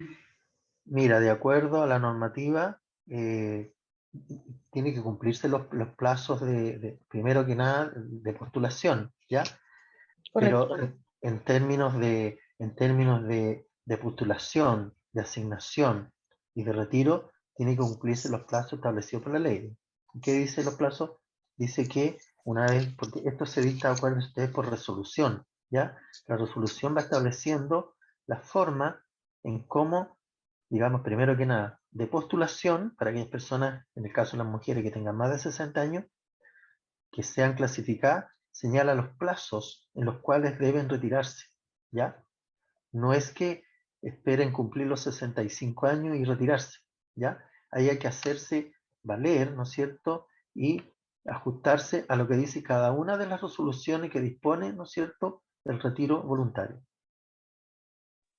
Mira, de acuerdo a la normativa, tiene que cumplirse los plazos primero que nada, de postulación, ¿ya? Correcto. Pero en términos de postulación, de asignación y de retiro, tiene que cumplirse los plazos establecidos por la ley. ¿Qué dice los plazos? Dice que una vez, porque esto se dicta, acuérdense ustedes, por resolución, ¿ya? La resolución va estableciendo la forma en cómo, digamos, primero que nada, de postulación para aquellas personas, en el caso de las mujeres que tengan más de 60 años, que sean clasificadas, señala los plazos en los cuales deben retirarse, ¿ya? No es que esperen cumplir los 65 años y retirarse, ¿ya? Ahí hay que hacerse valer, ¿no es cierto? Y ajustarse a lo que dice cada una de las resoluciones que dispone, ¿no es cierto?, del retiro voluntario.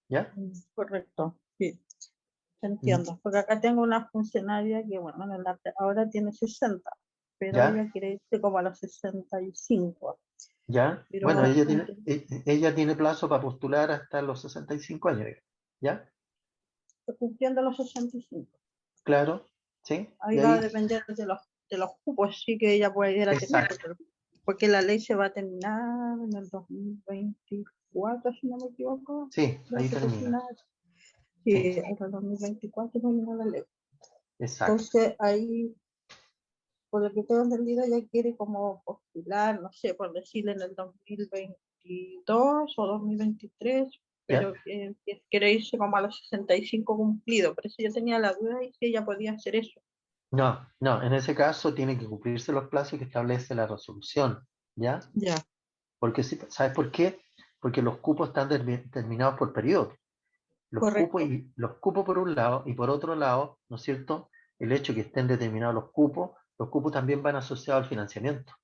¿Ya? Correcto, sí, entiendo. Porque acá tengo una funcionaria que, bueno, ahora tiene 60, pero ¿Ya? ella quiere irse como a los 65. ¿Ya? Pero Bueno, ella tiene plazo para postular hasta los 65 años, ¿ya? cumpliendo los 65. Claro, ¿sí? Ahí Y va a ahí, depender de los cupos, sí que ella puede ir a tener, exacto, porque la ley se va a terminar en el 2024, si no me equivoco. sí, Creo ahí que termina, sí, sí, hasta el 2024 termina la ley. exacto. Entonces, ahí, por lo que tengo entendido, ella quiere como postular, no sé, por decirle en el 2022 o 2023, ¿Ya? pero que quiere irse como a los 65 cumplidos. Por eso yo tenía la duda y si ella podía hacer eso. No, no, en ese caso tienen que cumplirse los plazos que establece la resolución, ¿ya? Ya, Porque si, ¿sabes por qué? Porque los cupos están determinados por periodo. correcto, Los cupos por un lado y por otro lado, ¿no es cierto? El hecho de que estén determinados los cupos también van asociados al financiamiento,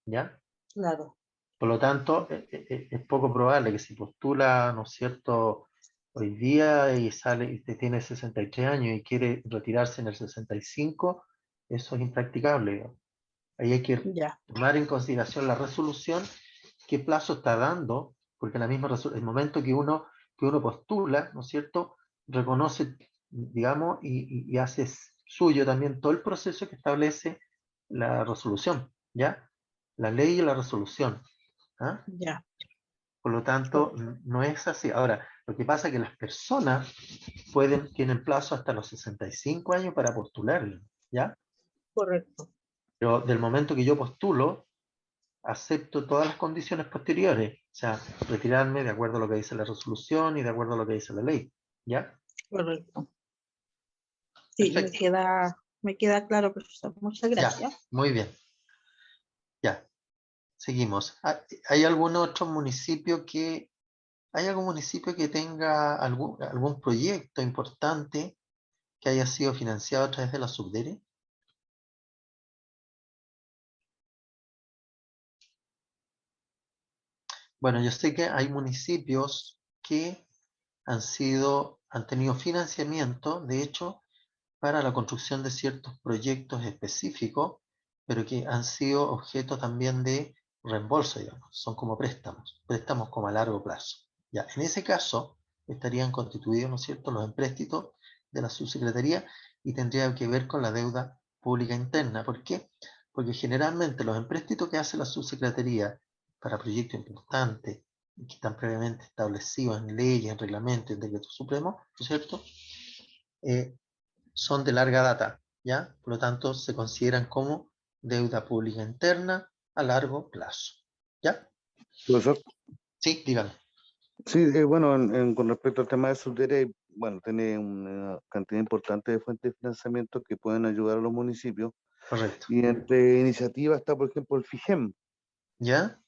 ¿ya? claro. Por lo tanto, es poco probable que si postula, ¿no es cierto?, hoy día y sale y tiene 63 años y quiere retirarse en el 65, eso es impracticable, digamos. Ahí hay que Ya, tomar en consideración la resolución, qué plazo está dando, porque la misma el momento que uno postula, ¿no es cierto?, reconoce, digamos, y hace suyo también todo el proceso que establece la resolución, ¿ya? La ley y la resolución. ¿Ah? ya, Por lo tanto, correcto. no es así. Ahora, lo que pasa es que las personas tienen plazo hasta los 65 años para postularlo, ¿ya? Correcto. Pero del momento que yo postulo, acepto todas las condiciones posteriores, o sea, retirarme de acuerdo a lo que dice la resolución y de acuerdo a lo que dice la ley, ¿ya? Correcto. Sí, Perfecto, me queda claro, profesor. Muchas ya, gracias. muy bien, ya, seguimos. ¿Hay algún otro municipio hay algún municipio que tenga algún proyecto importante que haya sido financiado a través de la Subdere? Bueno, yo sé que hay municipios que han tenido financiamiento, de hecho, para la construcción de ciertos proyectos específicos, pero que han sido objeto también de reembolso, digamos. Son como préstamos como a largo plazo. Ya, en ese caso estarían constituidos, ¿no es cierto?, los empréstitos de la subsecretaría y tendría que ver con la deuda pública interna. ¿Por qué? Porque generalmente los empréstitos que hace la subsecretaría para proyectos importantes y que están previamente establecidos en leyes, en reglamentos, en decretos supremos, ¿no es cierto?, son de larga data, ¿ya? Por lo tanto, se consideran como deuda pública interna a largo plazo, ¿ya? Profesor, Sí, dígame. sí, bueno, con respecto al tema de Subdere, bueno, tiene una cantidad importante de fuentes de financiamiento que pueden ayudar a los municipios. Correcto. Y entre iniciativas está, por ejemplo, el FIGEM, ¿Ya?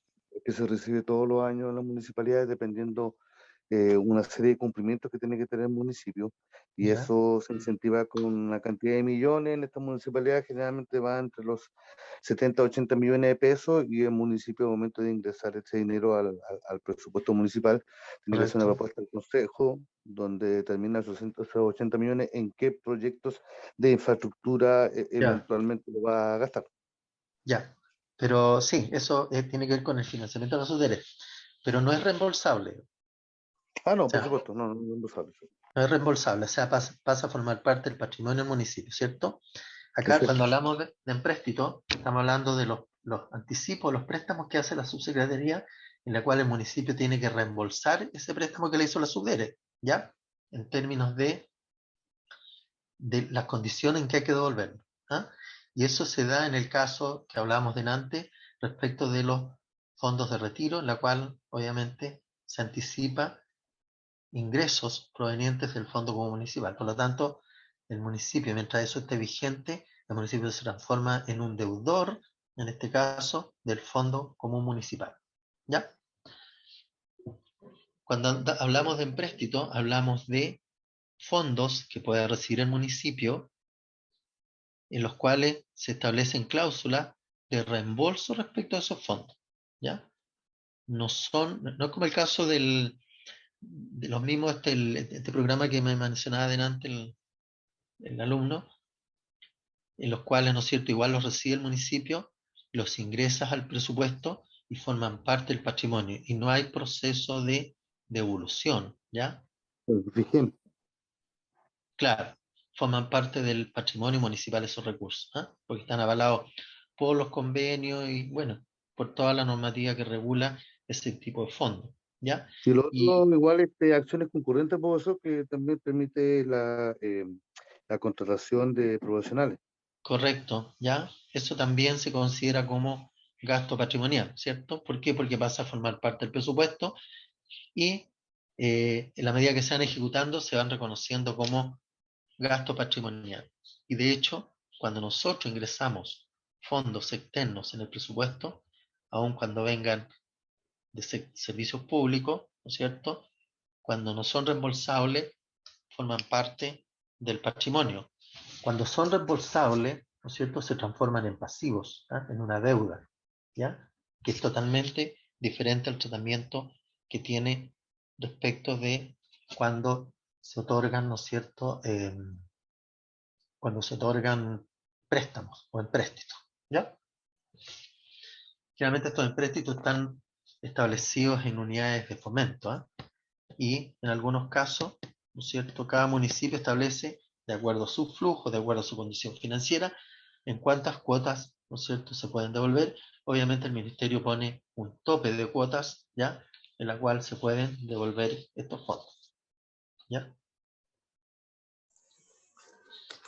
que se recibe todos los años en las municipalidades dependiendo una serie de cumplimientos que tiene que tener el municipio, y ¿Ya? eso se incentiva con una cantidad de millones. En estas municipalidades generalmente va entre los 70 a 80 millones de pesos, y el municipio al momento de ingresar ese dinero al presupuesto municipal tiene que hacer una Correcto. propuesta al consejo donde determina esos 80 millones en qué proyectos de infraestructura Ya, eventualmente lo va a gastar. ya. Pero sí, eso tiene que ver con el financiamiento de los subderes, pero no es reembolsable. Ah, O no, por sea, supuesto, no lo sabe. no es reembolsable, o sea, pasa a formar parte del patrimonio del municipio, ¿cierto? Acá, Perfecto. cuando hablamos de empréstito, estamos hablando de los anticipos, los préstamos que hace la subsecretaría, en la cual el municipio tiene que reembolsar ese préstamo que le hizo la Subdere, ¿ya? En términos de las condiciones en que hay que devolverlo. ¿Ah? Y eso se da en el caso que hablábamos delante respecto de los fondos de retiro, en la cual obviamente se anticipa ingresos provenientes del fondo común municipal. Por lo tanto, el municipio, mientras eso esté vigente, el municipio se transforma en un deudor, en este caso, del fondo común municipal. ¿Ya? Cuando hablamos de empréstito, hablamos de fondos que pueda recibir el municipio, en los cuales se establecen cláusulas de reembolso respecto a esos fondos. ¿Ya? No es como el caso de los mismos, este programa que me mencionaba delante el alumno, en los cuales, ¿no es cierto?, igual los recibe el municipio, los ingresas al presupuesto y forman parte del patrimonio, y no hay proceso de devolución, ¿ya? Vigente. Claro, forman parte del patrimonio municipal esos recursos, ¿ah? Porque están avalados por los convenios y, bueno, por toda la normativa que regula ese tipo de fondos, ¿ya? Y lo Y otro, igual, acciones concurrentes, profesor, que también permite la contratación de profesionales. correcto, ¿ya? Eso también se considera como gasto patrimonial, ¿cierto? ¿Por qué? Porque pasa a formar parte del presupuesto y en la medida que se van ejecutando se van reconociendo como gasto patrimonial. Y de hecho, cuando nosotros ingresamos fondos externos en el presupuesto, aun cuando vengan de servicios públicos, ¿no es cierto? Cuando no son reembolsables, forman parte del patrimonio. Cuando son reembolsables, ¿no es cierto?, se transforman en pasivos, ¿ah? En una deuda, ¿ya? Que es totalmente diferente al tratamiento que tiene respecto de cuando se otorgan, ¿no es cierto?, cuando se otorgan préstamos o empréstitos, ¿ya? Generalmente estos empréstitos están establecidos en unidades de fomento, ¿ah? Y en algunos casos, ¿no es cierto?, cada municipio establece, de acuerdo a su flujo, de acuerdo a su condición financiera, en cuántas cuotas, ¿no es cierto?, se pueden devolver. Obviamente el ministerio pone un tope de cuotas, ¿ya?, en la cual se pueden devolver estos fondos, ¿ya?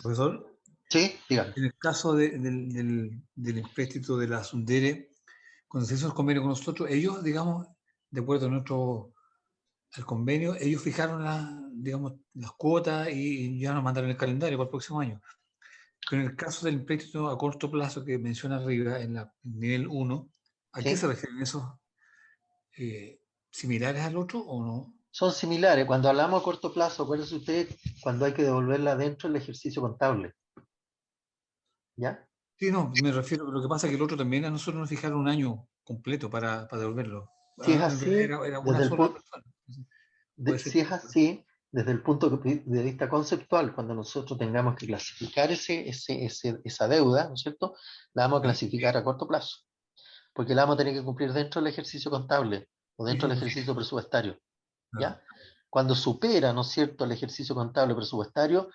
Profesor, Sí, dígame. en el caso del empréstito de la Sundere, cuando se hizo el convenio con nosotros, ellos, digamos, de acuerdo a al convenio, ellos fijaron digamos, las cuotas y ya nos mandaron el calendario para el próximo año. Pero en el caso del empréstito a corto plazo que menciona arriba, en el nivel 1, ¿a qué ¿Sí? se refieren esos? ¿Similares al otro o no? Son similares. Cuando hablamos a corto plazo, acuérdense usted, cuando hay que devolverla dentro del ejercicio contable, ¿ya? Sí, no, me refiero, lo que pasa es que el otro también a nosotros nos fijaron un año completo para devolverlo. Si es En realidad así, era una desde el sola punto, persona. Puede ser si es así, desde el punto de vista conceptual, cuando nosotros tengamos que clasificar esa deuda, ¿no es cierto?, la vamos a clasificar a corto plazo, porque la vamos a tener que cumplir dentro del ejercicio contable o sí, dentro sí, del pues, ejercicio presupuestario, claro. ¿ya? Cuando supera, ¿no es cierto?, el ejercicio contable presupuestario,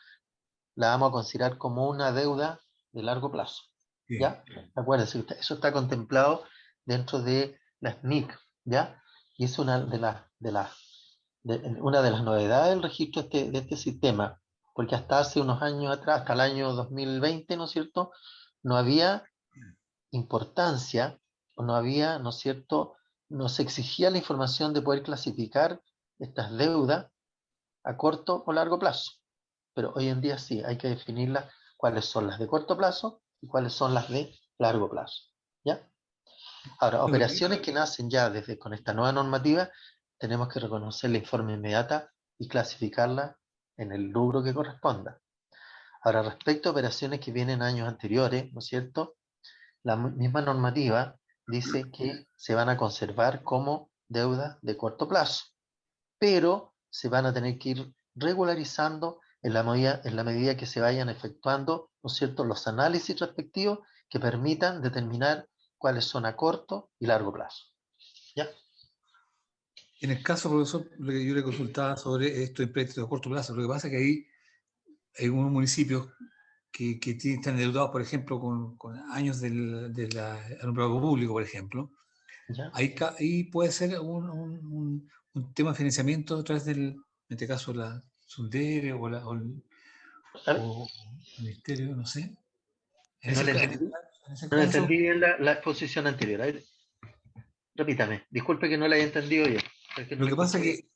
la vamos a considerar como una deuda de largo plazo, Sí. ¿ya? Acuérdense, eso está contemplado dentro de la SNIC, ¿ya? Y es una de las novedades del registro de este sistema, porque hasta hace unos años atrás, hasta el año 2020, ¿no es cierto?, no había importancia, o no había, ¿no es cierto?, no se exigía la información de poder clasificar estas deudas a corto o largo plazo. Pero hoy en día sí, hay que definirlas, cuáles son las de corto plazo y cuáles son las de largo plazo, ¿ya? Ahora, Bueno, operaciones que nacen ya desde con esta nueva normativa, tenemos que reconocerla de forma inmediata y clasificarla en el rubro que corresponda. Ahora, respecto a operaciones que vienen años anteriores, ¿no es cierto?, la misma normativa dice que se van a conservar como deudas de corto plazo, pero se van a tener que ir regularizando en la medida que se vayan efectuando, ¿no es cierto?, los análisis respectivos que permitan determinar cuáles son a corto y largo plazo. ¿Ya? en el caso, profesor, lo que yo le consultaba sobre estos empréstitos a corto plazo, lo que pasa es que ahí hay unos municipios que están endeudados, por ejemplo, con años del alumbrado público, por ejemplo. ¿Ya? Ahí puede ser un tema de financiamiento a través del, en este caso, la Sundere o el ministerio, no sé. En No ese, le en entendí, ese no le caso, entendí bien la exposición anterior. Repítame, disculpe que no la haya entendido yo. Es que no Lo la que pasa es escuché.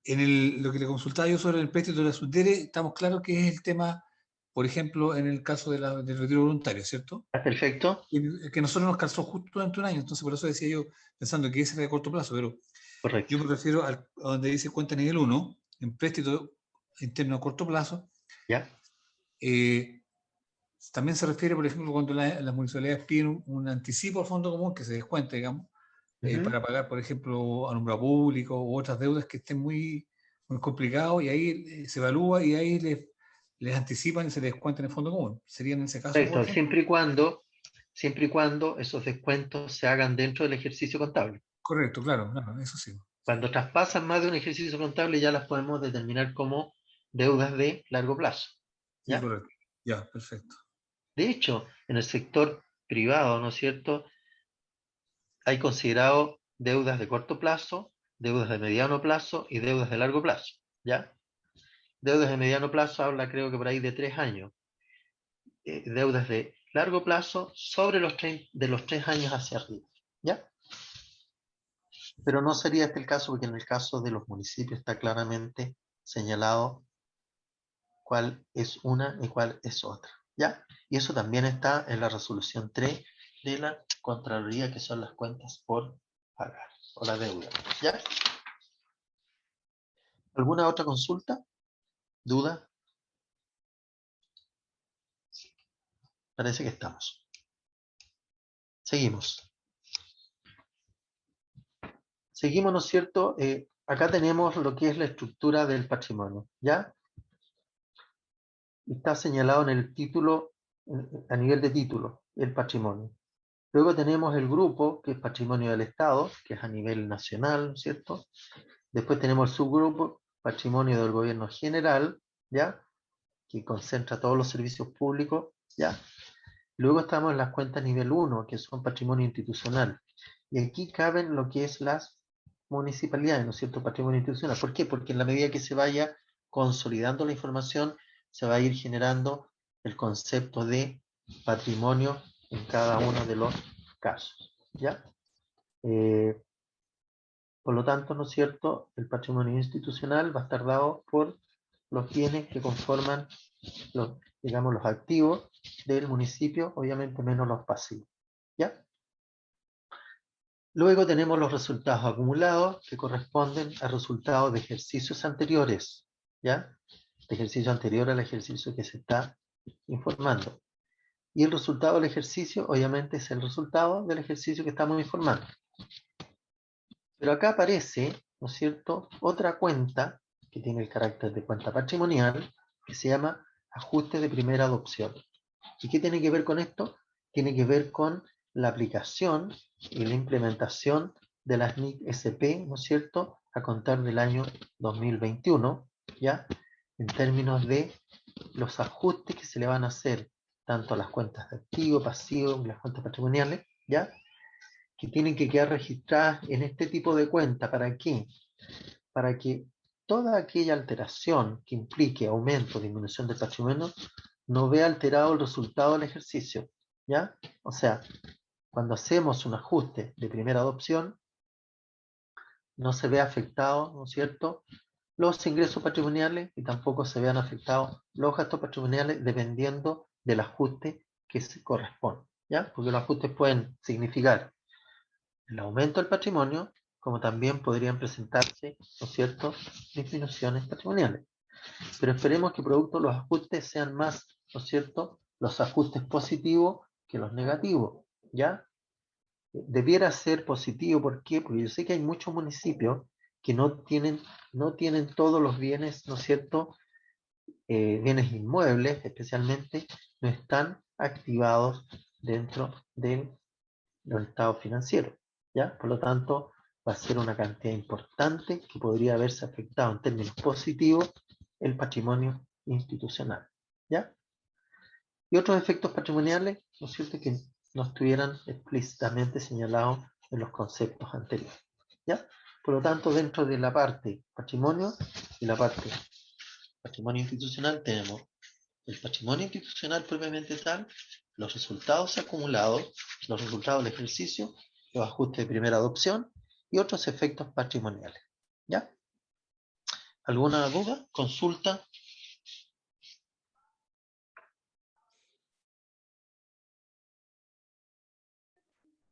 que lo que le consultaba yo sobre el empréstito de la Subdere, estamos claros que es el tema, por ejemplo, en el caso del retiro voluntario, ¿cierto? Perfecto, Que nosotros nos calzó justo durante un año, entonces por eso decía yo, pensando que ese era de corto plazo, pero correcto. yo me refiero a donde dice cuenta nivel 1, empréstito interno a corto plazo. ¿Ya? También se refiere, por ejemplo, cuando las municipalidades piden un anticipo al fondo común que se descuente, digamos, Ujú. para pagar, por ejemplo, alumbrado público u otras deudas que estén muy, muy complicados, y ahí se evalúa y ahí les anticipan y se les descuentan en el fondo común. ¿Sería en ese caso, por Correcto, ejemplo? siempre y cuando esos descuentos se hagan dentro del ejercicio contable. Correcto, claro, claro, eso sí. Cuando traspasan más de un ejercicio contable ya las podemos determinar como deudas de largo plazo. Sí, ¿Ya? correcto. Ya, perfecto. De hecho, en el sector privado, ¿no es cierto? Hay considerado deudas de corto plazo, deudas de mediano plazo y deudas de largo plazo. ¿Ya? Deudas de mediano plazo habla creo que por ahí de 3 años. Deudas de largo plazo sobre de los 3 años hacia arriba. ¿Ya? Pero no sería este el caso porque en el caso de los municipios está claramente señalado cuál es una y cuál es otra. ¿Ya? Y eso también está en la resolución 3 de la Contraloría, que son las cuentas por pagar, o la deuda. ¿Ya? ¿Alguna otra consulta? ¿Duda? Parece que estamos. Seguimos. Seguimos, ¿no es cierto? Acá tenemos lo que es la estructura del patrimonio. ¿Ya? Está señalado en el título, a nivel de título, el patrimonio. Luego tenemos el grupo, que es patrimonio del Estado, que es a nivel nacional, ¿no es cierto? Después tenemos el subgrupo, patrimonio del gobierno general, ¿ya? Que concentra todos los servicios públicos, ¿ya? Luego estamos en las cuentas nivel 1, que son patrimonio institucional. Y aquí caben lo que es las municipalidades, ¿no es cierto? Patrimonio institucional. ¿Por qué? Porque en la medida que se vaya consolidando la información, se va a ir generando el concepto de patrimonio en cada uno de los casos, ¿ya? Por lo tanto, ¿no es cierto? El patrimonio institucional va a estar dado por los bienes que conforman los, digamos, los activos del municipio, obviamente menos los pasivos, ¿ya? Luego tenemos los resultados acumulados que corresponden a resultados de ejercicios anteriores, ¿ya? De ejercicio anterior al ejercicio que se está informando. Y el resultado del ejercicio, obviamente, es el resultado del ejercicio que estamos informando. Pero acá aparece, ¿no es cierto?, otra cuenta que tiene el carácter de cuenta patrimonial, que se llama ajuste de primera adopción. ¿Y qué tiene que ver con esto? Tiene que ver con la aplicación y la implementación de las NIC SP, ¿no es cierto?, a contar del año 2021, ¿ya? En términos de los ajustes que se le van a hacer tanto a las cuentas de activo, pasivo, y las cuentas patrimoniales, ¿ya? Que tienen que quedar registradas en este tipo de cuenta. ¿Para qué? Para que toda aquella alteración que implique aumento o disminución del patrimonio no vea alterado el resultado del ejercicio, ¿ya? O sea, cuando hacemos un ajuste de primera adopción, no se ve afectado, ¿no es cierto?, los ingresos patrimoniales y tampoco se vean afectados los gastos patrimoniales dependiendo del ajuste que se corresponde, ¿ya? Porque los ajustes pueden significar el aumento del patrimonio, como también podrían presentarse, ¿no es cierto?, disminuciones patrimoniales. Pero esperemos que producto de los ajustes sean más, ¿no es cierto?, los ajustes positivos que los negativos, ¿ya? Debiera ser positivo, ¿por qué? Porque yo sé que hay muchos municipios que no tienen todos los bienes, ¿no es cierto?, bienes inmuebles especialmente, no están activados dentro del estado financiero, ¿ya? Por lo tanto, va a ser una cantidad importante que podría haberse afectado en términos positivos el patrimonio institucional, ¿ya? Y otros efectos patrimoniales, ¿no es cierto?, que no estuvieran explícitamente señalados en los conceptos anteriores, ¿ya? Por lo tanto, dentro de la parte patrimonio y la parte patrimonio institucional tenemos el patrimonio institucional propiamente tal, los resultados acumulados, los resultados del ejercicio los ajustes de primera adopción y otros efectos patrimoniales. ¿Ya? ¿Alguna duda? ¿Consulta?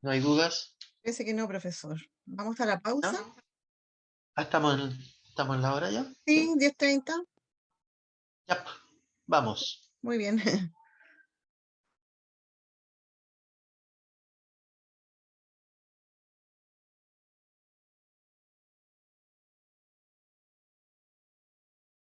¿No hay dudas? Parece que no, profesor. Vamos a la pausa. ¿No? Ah, ¿estamos en la hora ya? Sí, 10:30. Ya, vamos. Muy bien.